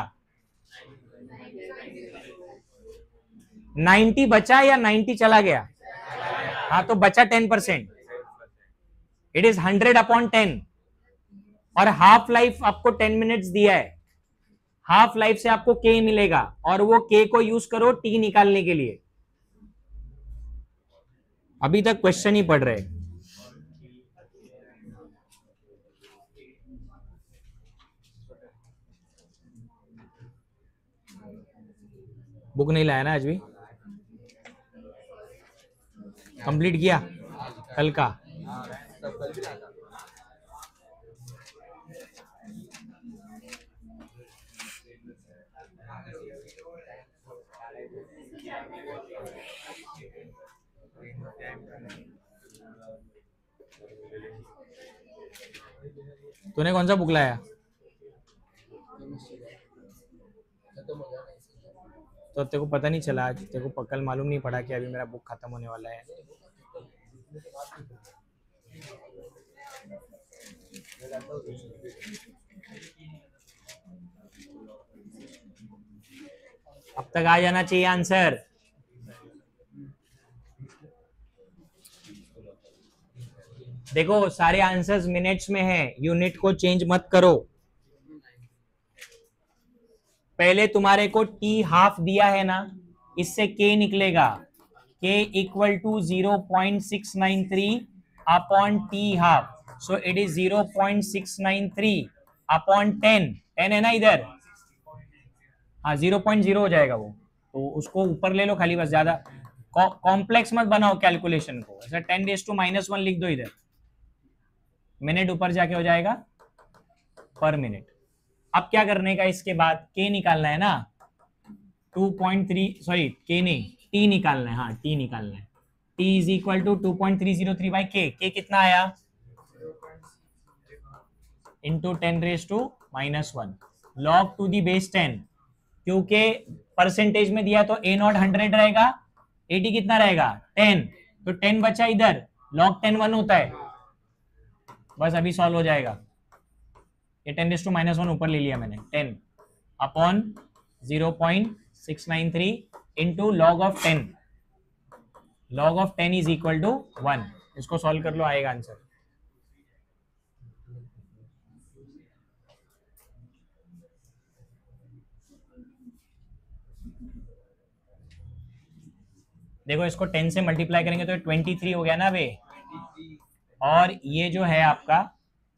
90 बचा या 90 चला गया? हाँ, तो बचा 10%. इट इज 100/10 और हाफ लाइफ आपको 10 मिनट्स दिया है. हाफ लाइफ से आपको k मिलेगा और वो k को यूज करो t निकालने के लिए. अभी तक क्वेश्चन ही पढ़ रहे. बुक नहीं लाया ना आज भी? कंप्लीट किया कल का? तूने कौन सा बुक लाया? तो तेरे को पता नहीं चला आज? तेरे को कल मालूम नहीं पड़ा कि अभी मेरा बुक खत्म होने वाला है? अब तक आ जाना चाहिए आंसर. देखो सारे आंसर्स मिनट्स में है, यूनिट को चेंज मत करो. पहले तुम्हारे को टी हाफ दिया है ना, इससे के निकलेगा. K equal to 0.693 upon T half. So it is 0.693 upon 10. 10 है ना इधर? हाँ, 0.0 हो जाएगा वो. तो उसको ऊपर ले लो खाली, बस ज्यादा कॉम्प्लेक्स मत बनाओ कैलकुलेशन को. ऐसा 10⁻⁻1 लिख दो इधर. मिनट ऊपर जाके हो जाएगा पर मिनट. अब क्या करने का? इसके बाद के निकालना है ना. 2.3 सॉरी के नहीं, टी निकालना है. हाँ, टी निकालना है. T is equal to 2.303 by K. K कितना आया? Into 10⁻⁻1 log to the base 10. क्योंकि परसेंटेज में दिया तो a नॉट 100 रहेगा, at कितना रहेगा? 10. तो 10 बचा इधर, log 10 1 होता है. बस अभी सॉल्व हो जाएगा. ये 10⁻⁻1 ऊपर ले लिया मैंने. 10 upon 0.693 into log of 10. Log of 10 is equal to 1. इसको सॉल्व कर लो, आएगा आंसर. देखो इसको 10 से मल्टीप्लाई करेंगे तो 23 हो गया ना वे. और ये जो है आपका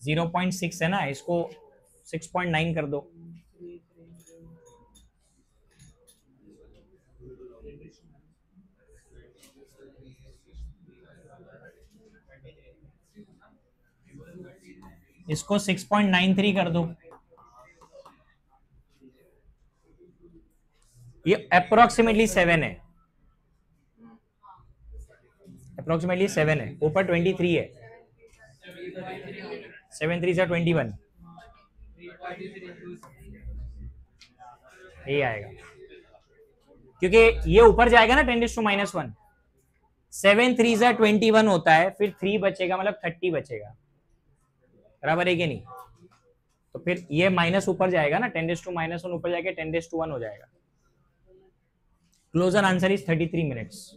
0.6 है ना, इसको 6.9 कर दो. इसको 6.93 कर दो. ये अप्रोक्सीमेटली 7 है. अप्रोक्सीमेटली 7 है. ऊपर 23 है. 7 3 21. ये आएगा क्योंकि ये ऊपर जाएगा ना 10⁻⁻1. 7 3 21 होता है, फिर 3 बचेगा मतलब 30 बचेगा. बराबर है कि नहीं? तो फिर ये माइनस ऊपर जाएगा ना, 10⁻⁻1 ऊपर जाके 10⁻1 हो जाएगा. Closer answer is 33 minutes.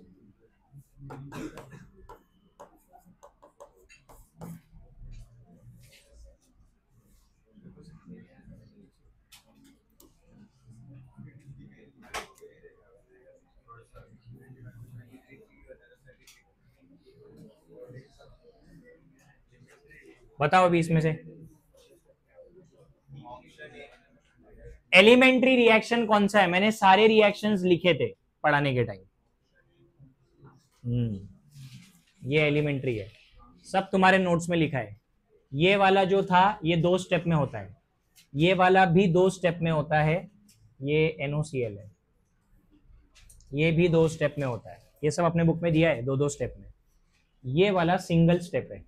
बताओ अभी इसमें से एलिमेंट्री रिएक्शन कौन सा है? मैंने सारे रिएक्शंस लिखे थे पढ़ाने के टाइम. ये एलिमेंट्री है, सब तुम्हारे नोट्स में लिखा है. ये वाला जो था ये 2 स्टेप में होता है. ये वाला भी 2 स्टेप में होता है. ये NOCl है, ये भी 2 स्टेप में होता है. ये सब अपने बुक में दिया है 2-2 स्टेप में. ये वाला सिंगल स्टेप है.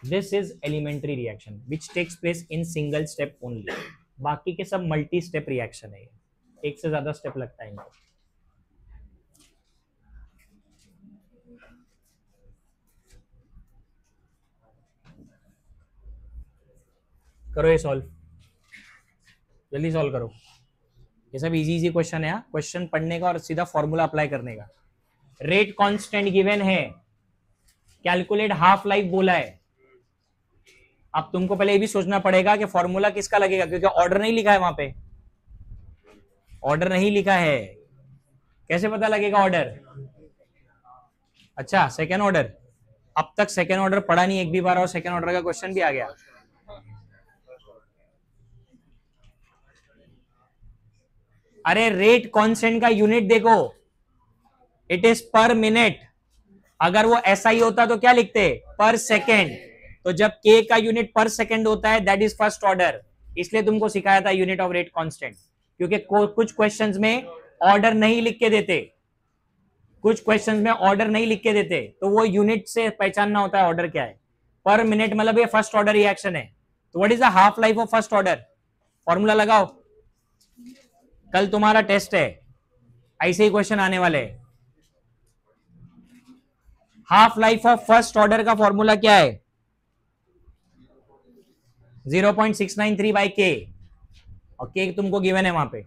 This is elementary reaction which takes place in single step only. बाकी के सब मल्टी स्टेप रिएक्शन है. एक से ज्यादा स्टेप लगता है इनको. करो ये सॉल्व, जल्दी सॉल्व करो। ये सब इजी इजी क्वेश्चन है, क्वेश्चन पढ़ने का और सीधा फॉर्मूला अप्लाई करने का। रेट कांस्टेंट गिवन है, कैलकुलेट हाफ लाइफ बोला है। अब तुमको पहले ये भी सोचना पड़ेगा कि फॉर्मूला किसका लगेगा, क्योंकि ऑर्डर नहीं लिखा है वहां पे, ऑर्डर नहीं लिखा है, कैसे पता लगेगा ऑर्डर? अच्छा सेकेंड ऑर्डर, अब तक सेकेंड ऑर्डर पढ़ा नहीं एक भी बार, और सेकेंड ऑर्डर का क्वेश्चन भी आ गया। अरे रेट कांस्टेंट का यूनिट देखो, इट इज पर मिनट। अगर वो SI होता तो क्या लिखते? पर सेकेंड। तो जब K का यूनिट पर सेकेंड होता है दैट इज फर्स्ट ऑर्डर, इसलिए तुमको सिखाया था यूनिट ऑफ रेट कांस्टेंट। क्योंकि कुछ क्वेश्चंस में ऑर्डर नहीं लिख के देते, कुछ क्वेश्चंस में ऑर्डर नहीं लिख के देते, तो वो यूनिट से पहचानना होता है ऑर्डर क्या है। पर मिनट मतलब ये फर्स्ट ऑर्डर रिएक्शन है। तो what is the half life of first order? Formula लगाओ, कल तुम्हारा टेस्ट है, ऐसे ही क्वेश्चन आने वाले हैं। Half life of first order का फॉर्मूला क्या है? 0.693 बाई के, और के तुमको गिवन है वहां पे।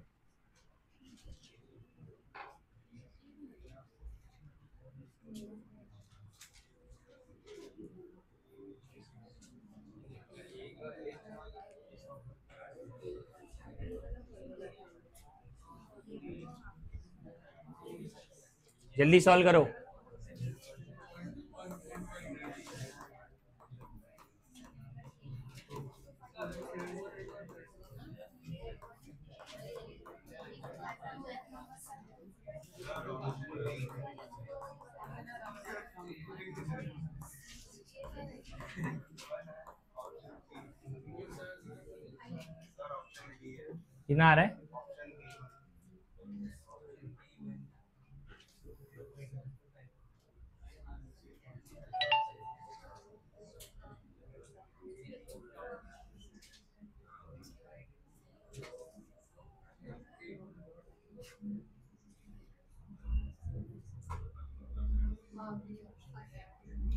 जल्दी सॉल्व करो। कितना आ रहा है?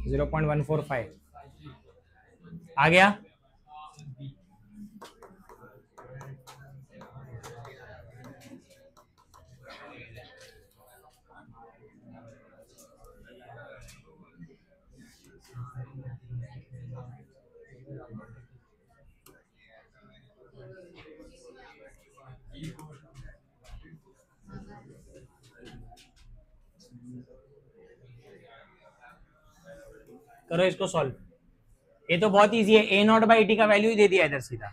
जीरो 0.145 आ गया। करो इसको सॉल्व, ये तो बहुत इजी है। A नॉट बाई टी का वैल्यू ही दे दिया इधर सीधा।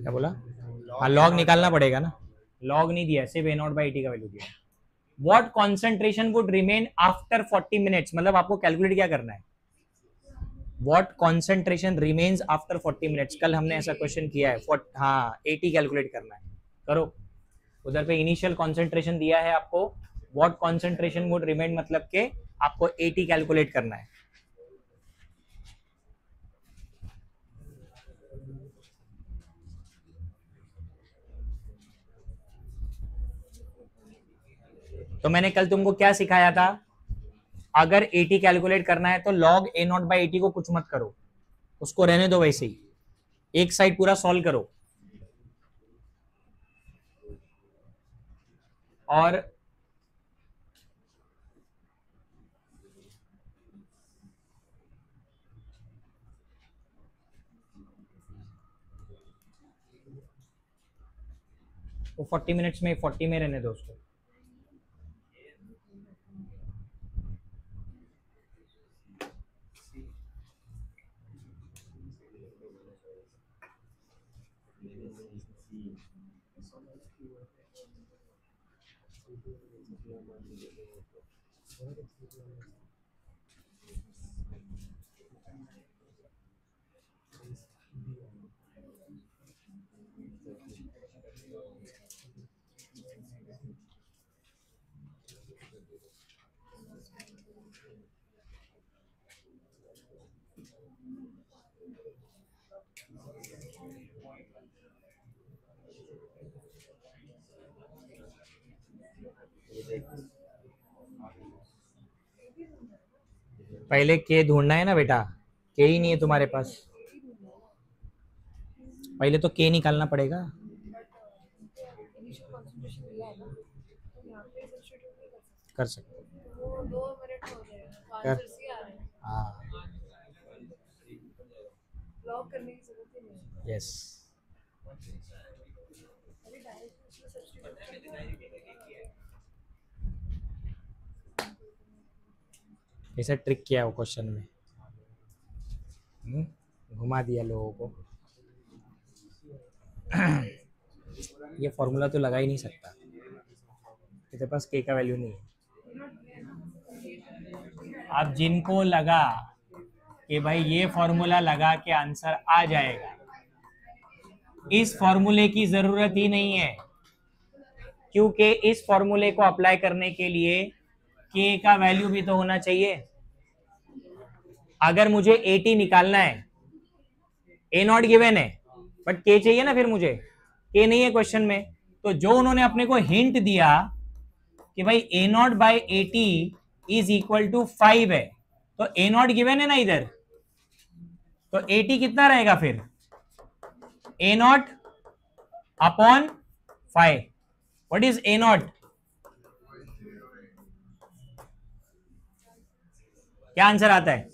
क्या बोला? हाँ लॉग निकालना पड़ेगा ना, लॉग नहीं दिया, सिर्फ A नॉट बाई टी का वैल्यू दिया। What concentration would remain after 40 minutes, मतलब आपको कैलकुलेट क्या करना है? What concentration remains after 40 minutes, कल हमने ऐसा क्वेश्चन किया है। हाँ 80 कैलकुलेट करना है, करो। उधर पे इनिशियल कॉन्सेंट्रेशन दिया है आपको, व्हाट कॉन्सेंट्रेशन वुड रिमेन मतलब के आपको 80 कैलकुलेट करना है। तो मैंने कल तुमको क्या सिखाया था? अगर 80 कैलकुलेट करना है तो लॉग A नॉट बाई 80 को कुछ मत करो, उसको रहने दो वैसे ही, एक साइड पूरा सॉल्व करो। और वो 40 मिनट्स में 40 में रहने दो उसको। पहले के ढूंढना है ना बेटा, के ही नहीं है तुम्हारे पास, पहले तो के निकालना पड़ेगा। इनिशियल कॉन्सेंट्रेशन मिला है ना, तो यहाँ पे सब्स्टिट्यूट नहीं कर कर सकते। सकते वो 2 मिनट हो जाएगा, तो कर। आंसर सी आ रहे हैं। हाँ लॉक करने की जरूरत ही नहीं है। यस। अभी डायरेक्ट उसमें सब्स्टिट्यूट ऐसा ट्रिक किया है वो क्वेश्चन में, घुमा दिया लोगों को। ये फॉर्मूला तो लगा ही नहीं सकता, तेरे पास के का वैल्यू नहीं है। अब जिनको लगा कि भाई ये फॉर्मूला लगा के आंसर आ जाएगा, इस फॉर्मूले की जरूरत ही नहीं है, क्योंकि इस फॉर्मूले को अप्लाई करने के लिए के का वैल्यू भी तो होना चाहिए। अगर मुझे 80 निकालना है, ए नॉट गिवन है बट के चाहिए ना, फिर मुझे के नहीं है क्वेश्चन में, तो जो उन्होंने अपने को हिंट दिया कि भाई A naught by 80 is equal to 5 है, तो ए नॉट गिवन है ना इधर, तो 80 कितना रहेगा फिर, A naught upon 5। What is A naught, क्या आंसर आता है?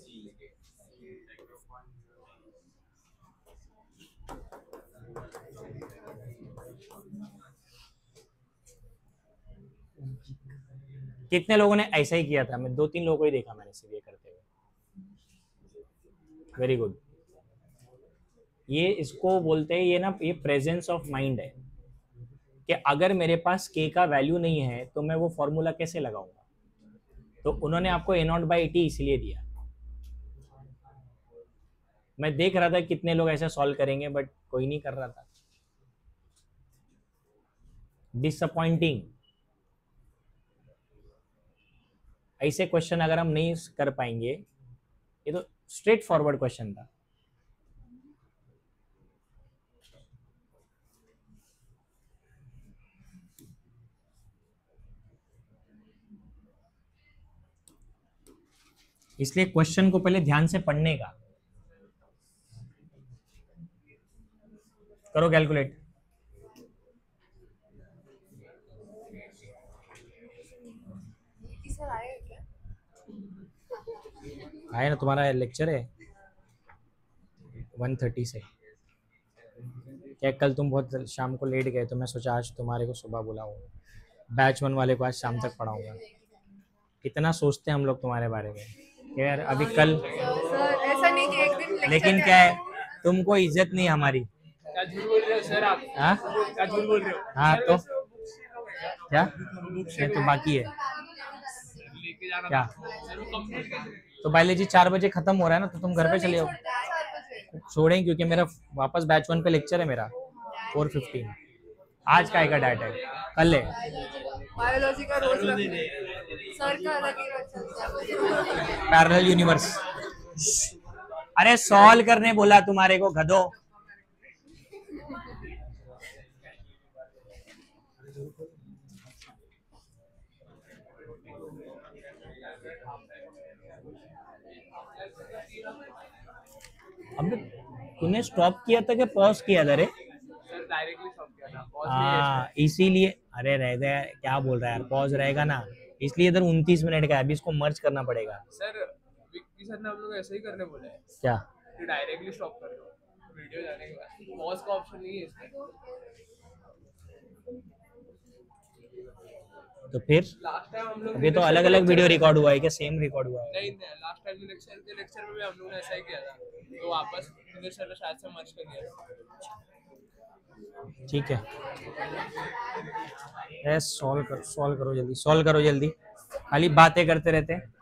कितने लोगों ने ऐसा ही किया था? मैं 2-3 लोगों को ही देखा मैंने सिर्फ ये करते हुए। Very good. ये इसको बोलते हैं, ये ना, ये प्रेजेंस ऑफ माइंड है कि अगर मेरे पास के का वैल्यू नहीं है तो मैं वो फॉर्मूला कैसे लगाऊंगा। तो उन्होंने आपको ए नॉट बाई 80 इसलिए दिया। मैं देख रहा था कितने लोग ऐसे सॉल्व करेंगे, बट कोई नहीं कर रहा था। डिसअपॉइंटिंग। ऐसे क्वेश्चन अगर हम नहीं कर पाएंगे, ये तो स्ट्रेट फॉरवर्ड क्वेश्चन था। इसलिए क्वेश्चन को पहले ध्यान से पढ़ने का। करो कैलकुलेट। सर आए क्या? आए ना, तुम्हारा लेक्चर है 1:30 से। क्या कल तुम बहुत शाम को लेट गए, तो मैं सोचा आज तुम्हारे को सुबह बुलाऊंगा। बैच 1 वाले को आज शाम तक पढ़ाऊंगा। इतना सोचते हैं हम लोग तुम्हारे बारे में कि यार अभी कल, सर ऐसा नहीं कि एक दिन लेक्चर लेकिन क्या है, तुमको इज्जत नहीं हमारी। क्या झूठ बोल रहे हो सर आप? हाँ क्या झूठ बोल रहे हो? हाँ, तो क्या ये तो बाकी है लेके जाना क्या? सर, वो कंप्लीट कैसे? तो बायोलॉजी 4 बजे खत्म हो रहा है ना, तो तुम घर पे चले जाओ। 4 बजे। छोड़ें, क्योंकि मेरा वापस बैच 1 पे लेक्चर है मेरा 4:15। आज का डाटा है, कल है। बायोलॉजी का रोज सर का अलग ही चलता है। Parallel universe. अरे सॉल्व करने बोला तुम्हारे को, गधो। अब तूने स्टॉप किया था कि पॉज किया था रे? सर डायरेक्टली स्टॉप किया था, पॉज हाँ इसीलिए। अरे रह दे, क्या बोल रहा है यार, पॉज रहेगा ना, इसलिए इधर 29 मिनट का है, अभी इसको मर्ज करना पड़ेगा। सर विक्की सर ने हम लोग ऐसे ही करने बोले हैं क्या? कि डायरेक्टली स्टॉप कर दो वीडियो जाने के बाद, पॉज का ऑप्शन नहीं है इसमें। तो फिर लास्ट टाइम हम लोग अभी तो अलग अलग वीडियो रिकॉर्ड हुआ है, क्या सेम रिकॉर्ड हुआ है? नहीं, लास्ट टाइम लेक्चर में भी हम लोगों ने ऐसा ही किया था, तो वापस विनय सर ने शायद से मर्ज कर दिया था। ठीक है, सॉल्व करो जल्दी, सॉल्व करो जल्दी, खाली बातें करते रहते हैं।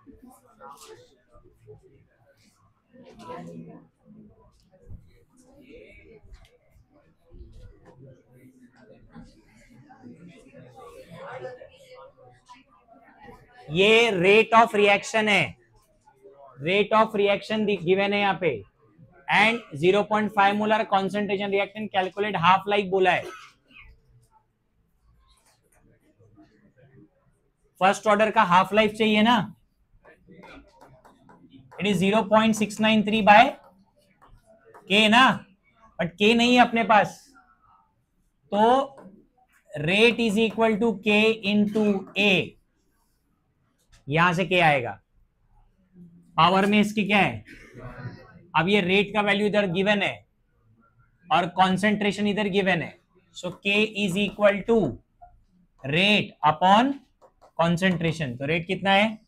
ये रेट ऑफ रिएक्शन है, रेट ऑफ रिएक्शन गिवन है यहाँ पे, and 0.5 molar concentration reaction calculate half life बोला है। फर्स्ट ऑर्डर का हाफ लाइफ चाहिए ना, इट इज 0.693 बाय के ना, बट के नहीं है अपने पास, तो rate is equal to K into ए, यहां से के आएगा, पावर में इसकी क्या है, अब ये रेट का वैल्यू इधर गिवन है और कॉन्सेंट्रेशन इधर गिवन है, so K is equal to rate upon concentration, तो रेट कितना है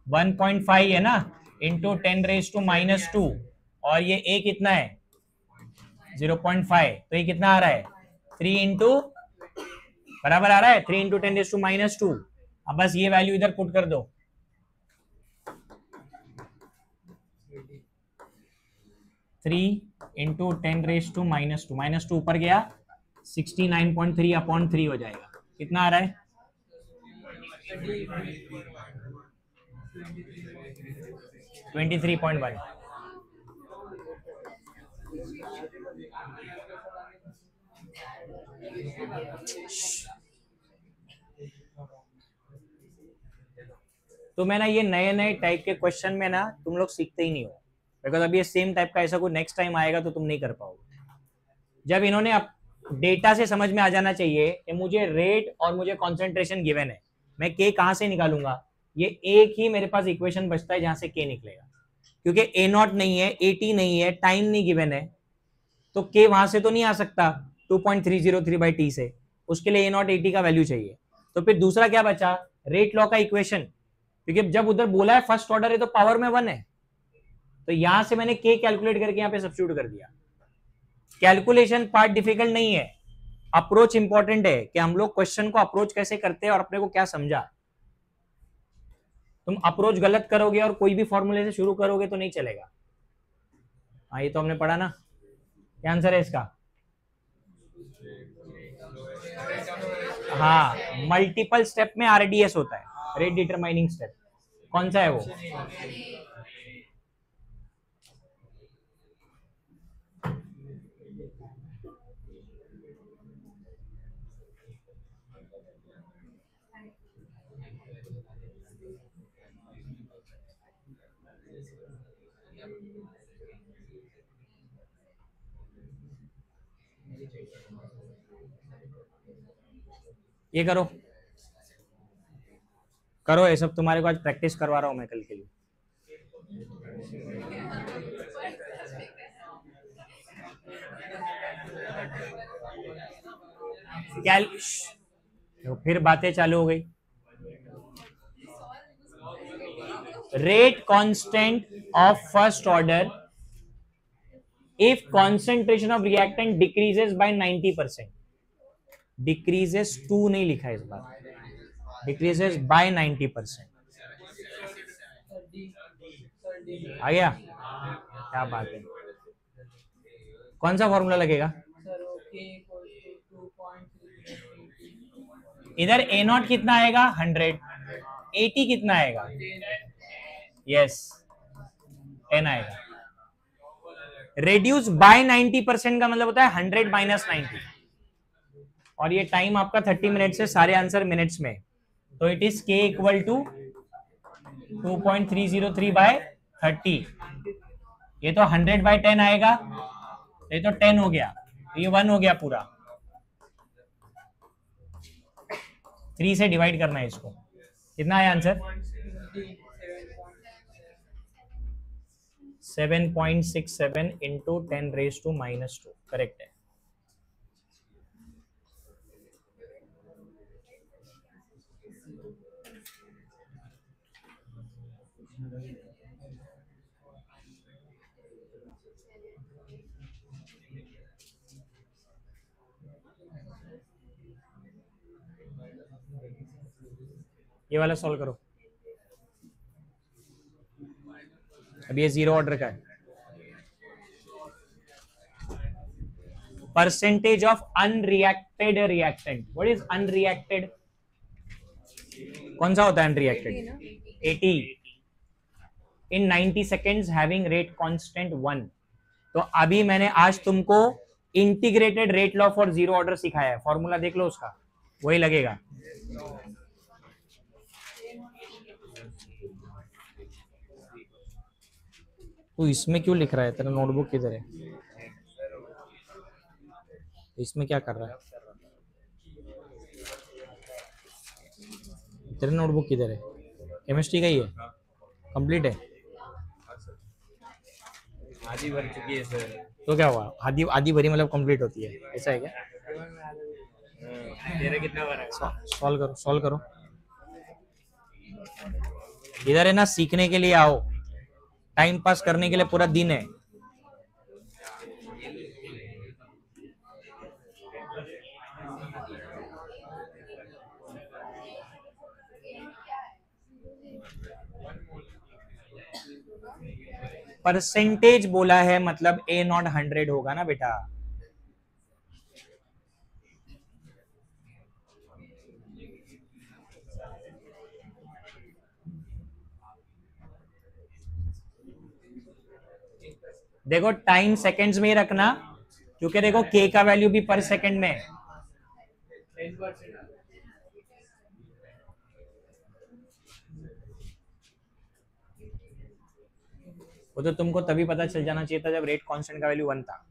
1.5 है ना, इंटू 10⁻⁻², और ये ए कितना है 0.5, तो ये कितना आ रहा है 3 इंटू, बराबर आ रहा है 3 इंटू 10⁻²। अब बस ये वैल्यू इधर पुट कर दो, 3 इंटू 10⁻², -2 ऊपर गया 69.3 अपॉन 3 हो जाएगा, कितना आ रहा है 23.1। तो मैं ना ये नए नए टाइप के क्वेश्चन में ना तुम लोग सीखते ही नहीं हो, बिकॉज अभी ये सेम टाइप का ऐसा कोई नेक्स्ट टाइम आएगा तो तुम नहीं कर पाओगे। जब इन्होंने डेटा से समझ में आ जाना चाहिए कि मुझे रेट और मुझे कॉन्सेंट्रेशन गिवन है, मैं के कहां से निकालूंगा, ये एक ही मेरे पास इक्वेशन बचता है जहां से के निकलेगा, क्योंकि ए नॉट नहीं है, एटी नहीं है, टाइम नहीं गिवन है, तो के वहां से तो नहीं आ सकता 2.303/t से, उसके लिए ए नॉट एटी का वैल्यू चाहिए। तो फिर दूसरा क्या बचा, रेट लॉ का इक्वेशन, क्योंकि जब उधर बोला है फर्स्ट ऑर्डर है तो पावर में 1 है, तो यहां से मैंने के कैलकुलेट करके यहां पे सब्स्टिट्यूट कर दिया। कैलकुलेशन पार्ट डिफिकल्ट नहीं है, अप्रोच इंपॉर्टेंट है कि हम लोग क्वेश्चन को अप्रोच कैसे करते हैं और अपने को क्या समझा। तुम अप्रोच गलत करोगे और कोई भी फॉर्मूले से शुरू करोगे तो नहीं चलेगा। हाँ ये तो हमने पढ़ा ना, क्या आंसर है इसका, हाँ मल्टीपल स्टेप में आरडीएस होता है, रेट डिटरमाइनिंग स्टेप, कौन सा है वो, ये करो करो, ये सब तुम्हारे को आज प्रैक्टिस करवा रहा हूं मैं कल के लिए। तो फिर बातें चालू हो गई। Rate constant of first order if concentration of reactant decreases by 90%, decreases to नहीं लिखा है इस बार, decreases by 90%। आ गया, क्या बात है, कौन सा फॉर्मूला लगेगा, इधर ए नॉट कितना आएगा 100, 80 कितना आएगा, यस 10 आएगा। रेड्यूस बाय 90% का मतलब होता है 100 माइनस 90, और ये टाइम आपका 30 मिनट से सारे आंसर मिनट्स में, तो इट इज के इक्वल टू 2.303/30। ये तो 100/10 आएगा, ये तो 10 हो गया, तो ये 1 हो गया पूरा, 3 से डिवाइड करना है इसको, कितना है आंसर 7.67 इंटू 10⁻⁻², करेक्ट है। ये वाला सॉल्व करो, अब ये जीरो ऑर्डर का है। Percentage of unreacted reactant, what is unreacted, कौन सा होता है अनरिएक्टेड, 80 इन 90 सेकेंड्स हैविंग रेट कांस्टेंट 1। तो अभी मैंने आज तुमको integrated rate law for zero order सिखाया है, फॉर्मूला देख लो उसका, वही लगेगा। तो इसमें क्यों लिख रहा है? तेरा नोटबुक किधर है? इसमें क्या कर रहा है? तेरा नोटबुक किधर है? केमिस्ट्री का ही है? कंप्लीट है? आधी भर चुकी है सर। तो क्या हुआ? आधी आधी भरी मतलब कंप्लीट होती है, ऐसा है क्या? तेरा कितना भरा है? सॉल्व करो, सॉल्व करो। इधर है ना, सीखने के लिए आओ, टाइम पास करने के लिए पूरा दिन है। परसेंटेज बोला है मतलब ए नॉट 100 होगा ना बेटा। देखो टाइम सेकंड्स में ही रखना, क्योंकि देखो के का वैल्यू भी पर सेकंड में है। 10%. वो तो तुमको तभी पता चल जाना चाहिए था जब रेट कांस्टेंट का वैल्यू 1 था।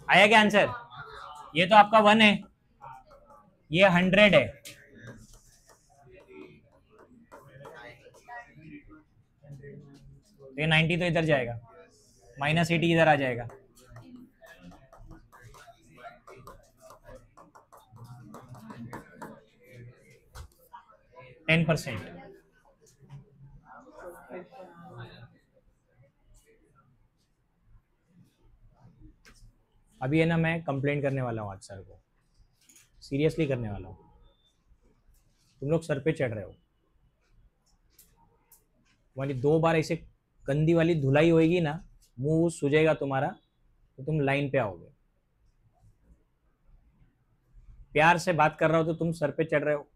आया क्या आंसर? ये तो आपका 1 है, ये 100 है। तो ये 90 तो इधर जाएगा, -80 इधर आ जाएगा। %। अभी है ना, मैं कंप्लेंट करने वाला हूँ आज सर को, सीरियसली करने वाला हूँ। तुम लोग सर पे चढ़ रहे हो। तुम्हारी 2 बार ऐसे गंदी वाली धुलाई होएगी ना, मुंह सूजेगा तुम्हारा, तो तुम लाइन पे आओगे। प्यार से बात कर रहा हो तो तुम सर पे चढ़ रहे हो।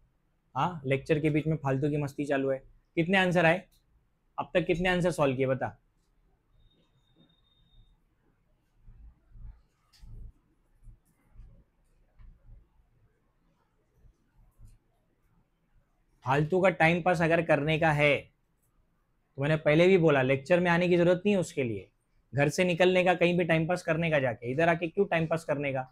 हाँ, लेक्चर के बीच में फालतू की मस्ती चालू है। कितने आंसर आए अब तक? कितने आंसर सॉल्व किए बता? फालतू का टाइम पास अगर करने का है तो मैंने पहले भी बोला, लेक्चर में आने की जरूरत नहीं है उसके लिए। घर से निकलने का, कहीं भी टाइम पास करने का, जाके इधर आके क्यों टाइम पास करने का?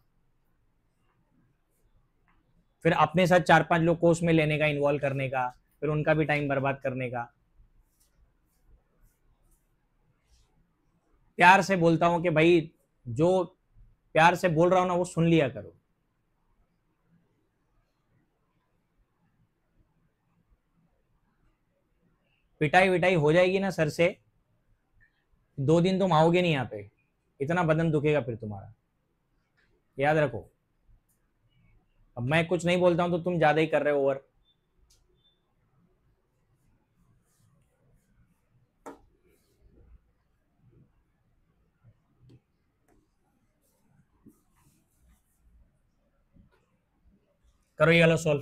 फिर अपने साथ 4-5 लोग कोर्स में लेने का, इन्वॉल्व करने का, फिर उनका भी टाइम बर्बाद करने का। प्यार से बोलता हूं कि भाई जो प्यार से बोल रहा हूं ना वो सुन लिया करो। पिटाई विटाई हो जाएगी ना सर से, 2 दिन तुम आओगे नहीं यहाँ पे, इतना बदन दुखेगा फिर तुम्हारा, याद रखो। अब मैं कुछ नहीं बोलता हूं तो तुम ज्यादा ही कर रहे हो ओवर। करो ये वाला सॉल्व।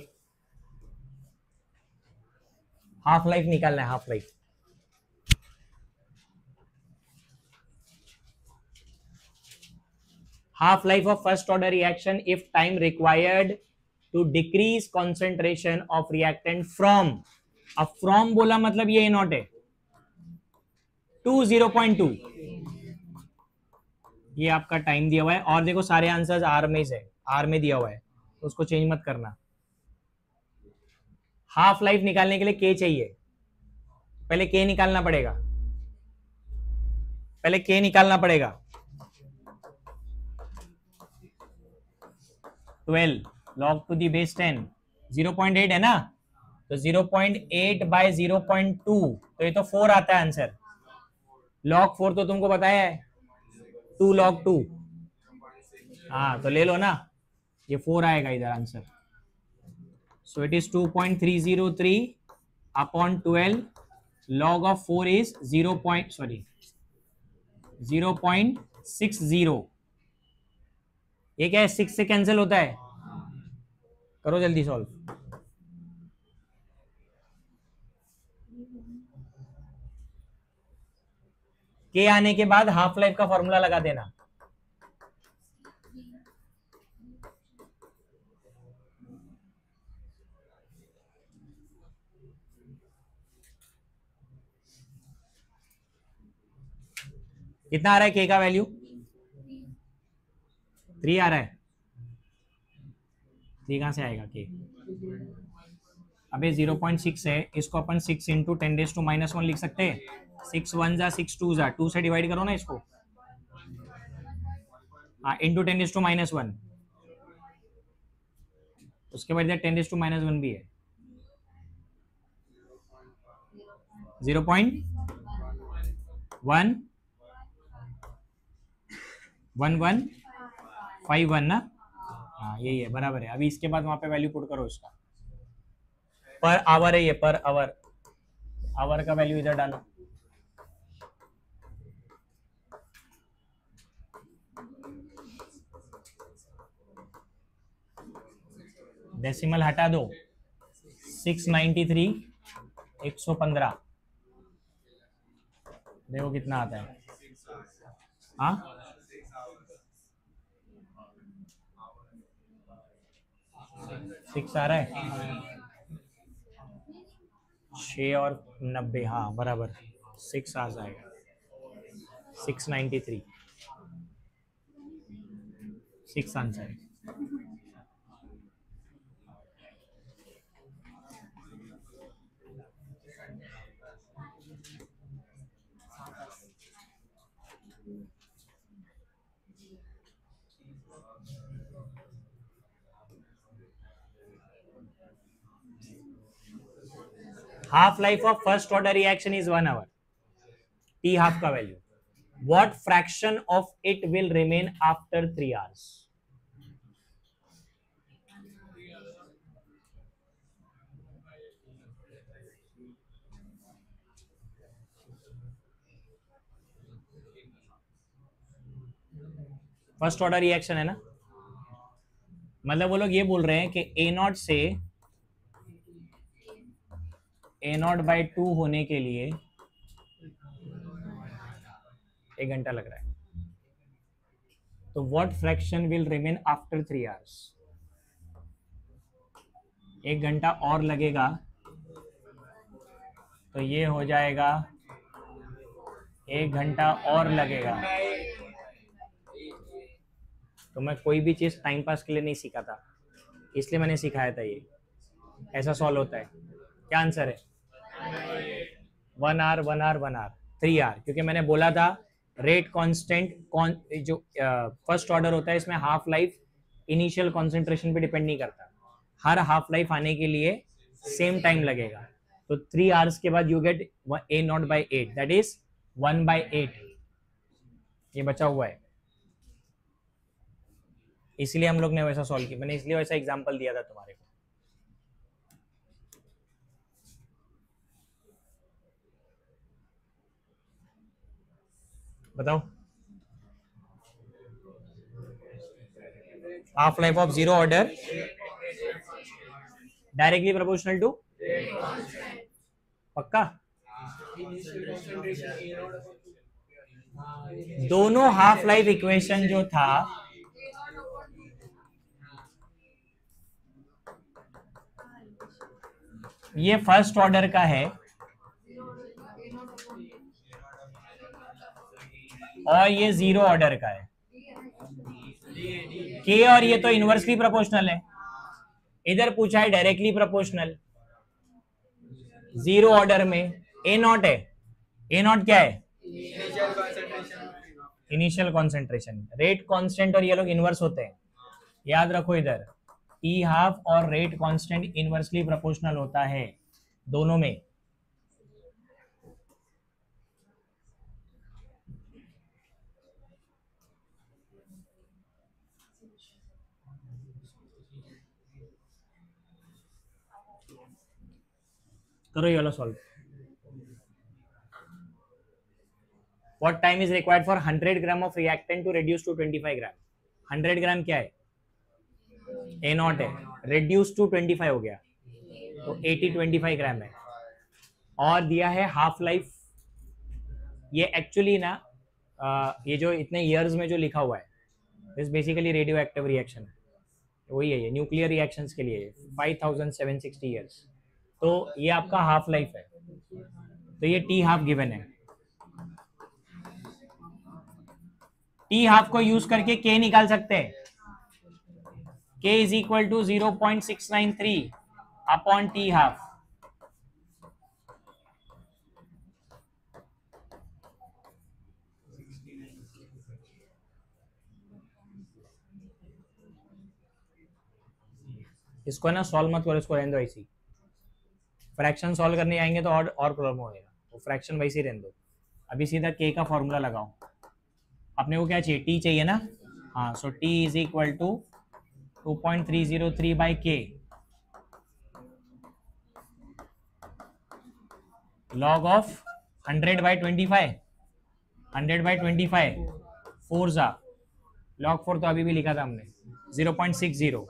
हाफ लाइफ निकालना है, half life. half life of first order reaction if time required to decrease concentration of reactant from, अब from बोला मतलब ये नॉट है, to 0.2। ये आपका टाइम दिया हुआ है, और देखो सारे आंसर्स आर में से, आर में दिया हुआ है, तो उसको चेंज मत करना। हाफ लाइफ निकालने के लिए के चाहिए, पहले के निकालना पड़ेगा, पहले के निकालना पड़ेगा। 12 log to the base 10, 0.8 है ना, तो 0.8 बाय 0.2, तो ये तो 4 आता है आंसर। log 4 तो तुमको बताया है, 2 log 2, हाँ तो ले लो ना, ये 4 आएगा इधर answer. So it is 2.303 upon 12, log of 4 is 0.60। ये क्या है, 6 से कैंसिल होता है। करो जल्दी सॉल्व। के आने के बाद हाफ लाइफ का फॉर्मूला लगा देना। कितना आ रहा है के का वैल्यू? 3 आ रहा है। 3 कहां से आएगा के? अबे 0.6 है, इसको अपन 6 इंटू 10⁻⁻1 लिख सकते हैं। 6 1 जा 6 2 जा, 2 से डिवाइड करो ना इसको। हाँ, इंटू 10⁻⁻1। उसके बाद इधर 10⁻⁻1 भी है। 0.1151 ना? हाँ यही है, बराबर है। अभी इसके बाद वहां पे वैल्यू पुट करो इसका। पर आवर है ये, पर आवर। आवर का वैल्यू इधर डालो। डेसिमल हटा दो। 693 115। देखो कितना आता है। हाँ 6 आ रहा है। 6 और 90, हाँ बराबर 6 आ जाएगा। 693 6 आंसर है। Half life of first order reaction is 1 hour. T half का value. What fraction of it will remain after 3 hours? First order reaction है ना, मतलब वो लोग ये बोल रहे हैं कि A0 से A0/2 होने के लिए 1 घंटा लग रहा है। तो what fraction will remain after 3 hours? 1 घंटा और लगेगा तो ये हो जाएगा 1 घंटा और लगेगा। तो मैं कोई भी चीज टाइम पास के लिए नहीं सीखा था, इसलिए मैंने सिखाया था। ये ऐसा सॉल्व होता है। क्या आंसर है? 1 आवर 1 आवर 1 आवर 3 आवर, क्योंकि मैंने बोला था रेट कांस्टेंट जो फर्स्ट ऑर्डर होता है इसमें हाफ लाइफ इनिशियल कंसंट्रेशन पे डिपेंड नहीं करता। हर हाफ लाइफ आने के लिए सेम टाइम लगेगा। तो 3 आवर्स के बाद you get A0/8, that is 1/8। ये बचा हुआ है, इसलिए हम लोग ने वैसा सॉल्व किया। मैंने इसलिए वैसा एग्जांपल दिया था तुम्हारे को। बताओ। Half life of zero order directly proportional to, पक्का? दोनों हाफ लाइफ इक्वेशन जो था ये फर्स्ट ऑर्डर का है और ये जीरो ऑर्डर का है। के और ये तो इनवर्सली प्रोपोर्शनल है। इधर पूछा है डायरेक्टली प्रोपोर्शनल। जीरो ऑर्डर में A0 है। A0 क्या है? Initial concentration. रेट कांस्टेंट और ये लोग इनवर्स होते हैं, याद रखो। इधर टी हाफ और रेट कांस्टेंट इनवर्सली प्रोपोर्शनल होता है दोनों में। करो ये वाला solve. What time is required for 100 gram of reactant to reduce to 25 ग्राम? 100 ग्राम क्या है? A0 है, reduce to 25 हो गया तो 80 25 ग्राम है। और दिया है हाफ लाइफ। ये एक्चुअली ना ये जो इतने ईयर्स में जो लिखा हुआ है this basically radio active reaction है, वही है ये न्यूक्लियर रिएक्शंस के लिए 5760 ईयर्स। तो ये आपका हाफ लाइफ है, तो ये टी हाफ गिवन है। टी हाफ को यूज करके के निकाल सकते हैं। K is equal to 0.693 upon T half. इसको ना सॉल्व मत करो, इसको रहने दो ऐसी। फ्रैक्शन सॉल्व करने आएंगे तो और प्रॉब्लम होएगा, वो फ्रैक्शन वैसे ही रहने दो। अभी सीधा के का फॉर्मूला लगाओ। अपने को क्या चाहिए, टी चाहिए ना। हाँ, so T is equal to 2.303 by K log of 100/25 100/25 4 जा लॉग 4 तो अभी भी लिखा था हमने 0.60।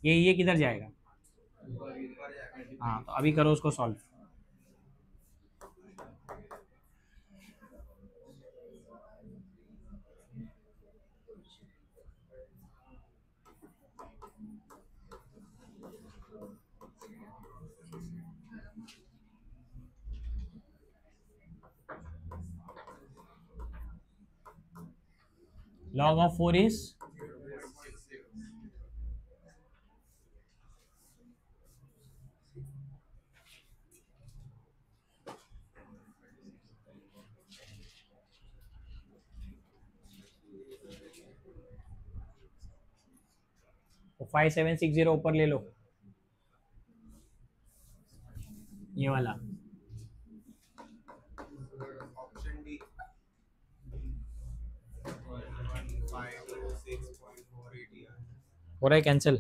ये किधर जाएगा। हाँ, तो अभी करो उसको सॉल्व। log of 4 is तो 5760 ऊपर ले लो, ये वाला। ऑप्शन डी 526.480 हो रहा है कैंसिल।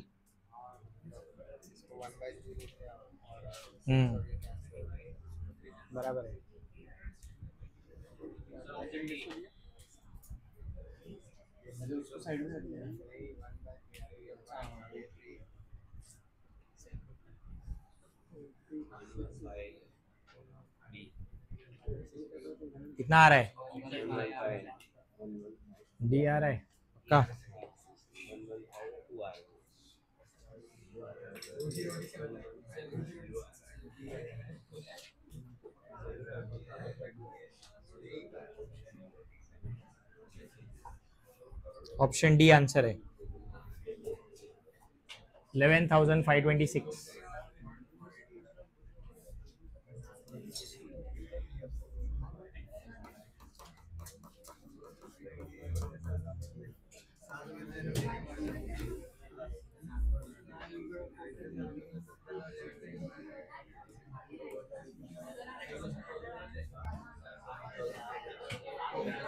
इसको 1/2 लेते हैं और बराबर है। उसको साइड में रख दिया। कितना आ रहा है, डी आ रहा है पक्का। ऑप्शन डी आंसर है 11,526।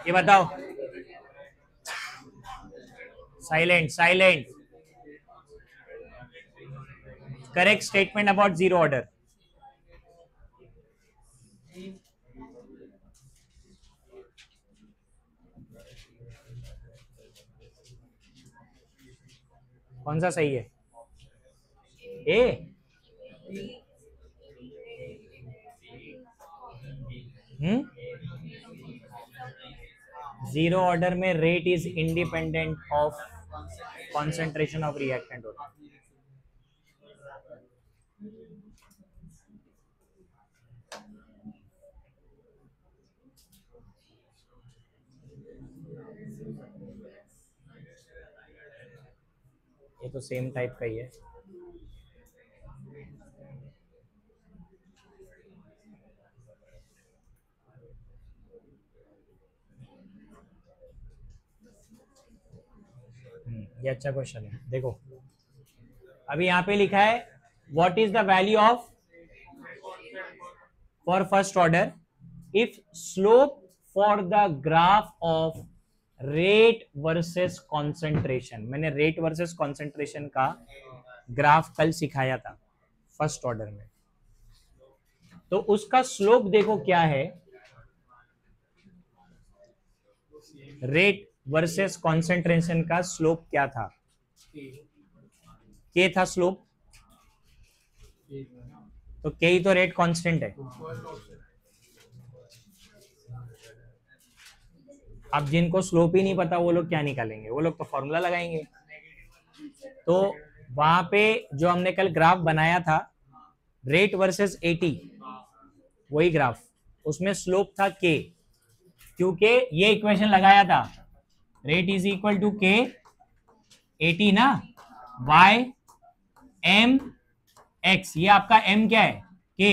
ये बताओ, silent silent, correct statement about zero order. कौन सा सही है, ए। जीरो ऑर्डर में rate is independent of concentration of reactant होता है। ये तो सेम टाइप का ही है। ये अच्छा क्वेश्चन है। देखो अभी यहाँ पे लिखा है what is the value of for first order if slope for the graph of rate versus concentration. मैंने रेट वर्सेस कॉन्सेंट्रेशन का ग्राफ कल सिखाया था फर्स्ट ऑर्डर में। तो उसका स्लोप देखो क्या है, रेट वर्सेस कॉन्सेंट्रेशन का स्लोप क्या था, के था स्लोप। तो के ही तो रेट कांस्टेंट है। अब जिनको स्लोप ही नहीं पता वो लोग क्या निकालेंगे, वो लोग तो फॉर्मूला लगाएंगे। तो वहां पे जो हमने कल ग्राफ बनाया था रेट वर्सेस 80, वही ग्राफ, उसमें स्लोप था के, क्योंकि ये इक्वेशन लगाया था रेट इज इक्वल टू के 80 ना, y m x, ये आपका m क्या है k,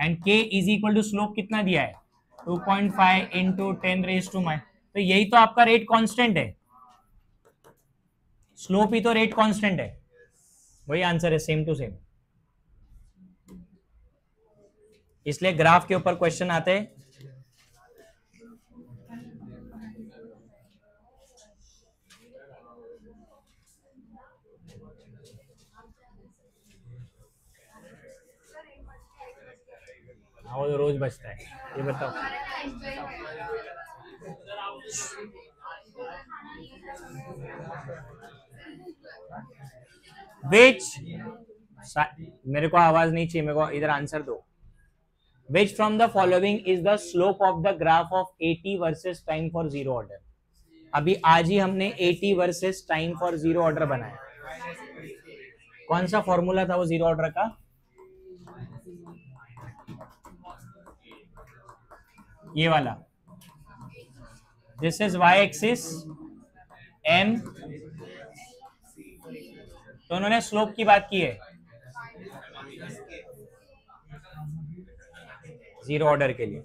and k is equal to slope कितना दिया है 2.5 इंटू 10 रेज टू माइ, तो यही तो आपका रेट कांस्टेंट है, स्लोप ही तो रेट कांस्टेंट है, वही आंसर है, सेम टू सेम। इसलिए ग्राफ के ऊपर क्वेश्चन आते हैं। हाँ वो तो रोज बचता है, ये बताओ। विच, मेरे को आवाज नहीं चाहिए, मेरे को इधर आंसर दो। Which from the following is the slope of the graph of 80 versus time for zero order. अभी आज ही हमने 80 versus time for zero order बनाया। कौन सा फॉर्मूला था वो जीरो ऑर्डर का? ये वाला, this is y axis m, तो उन्होंने स्लोप की बात की है जीरो ऑर्डर के लिए।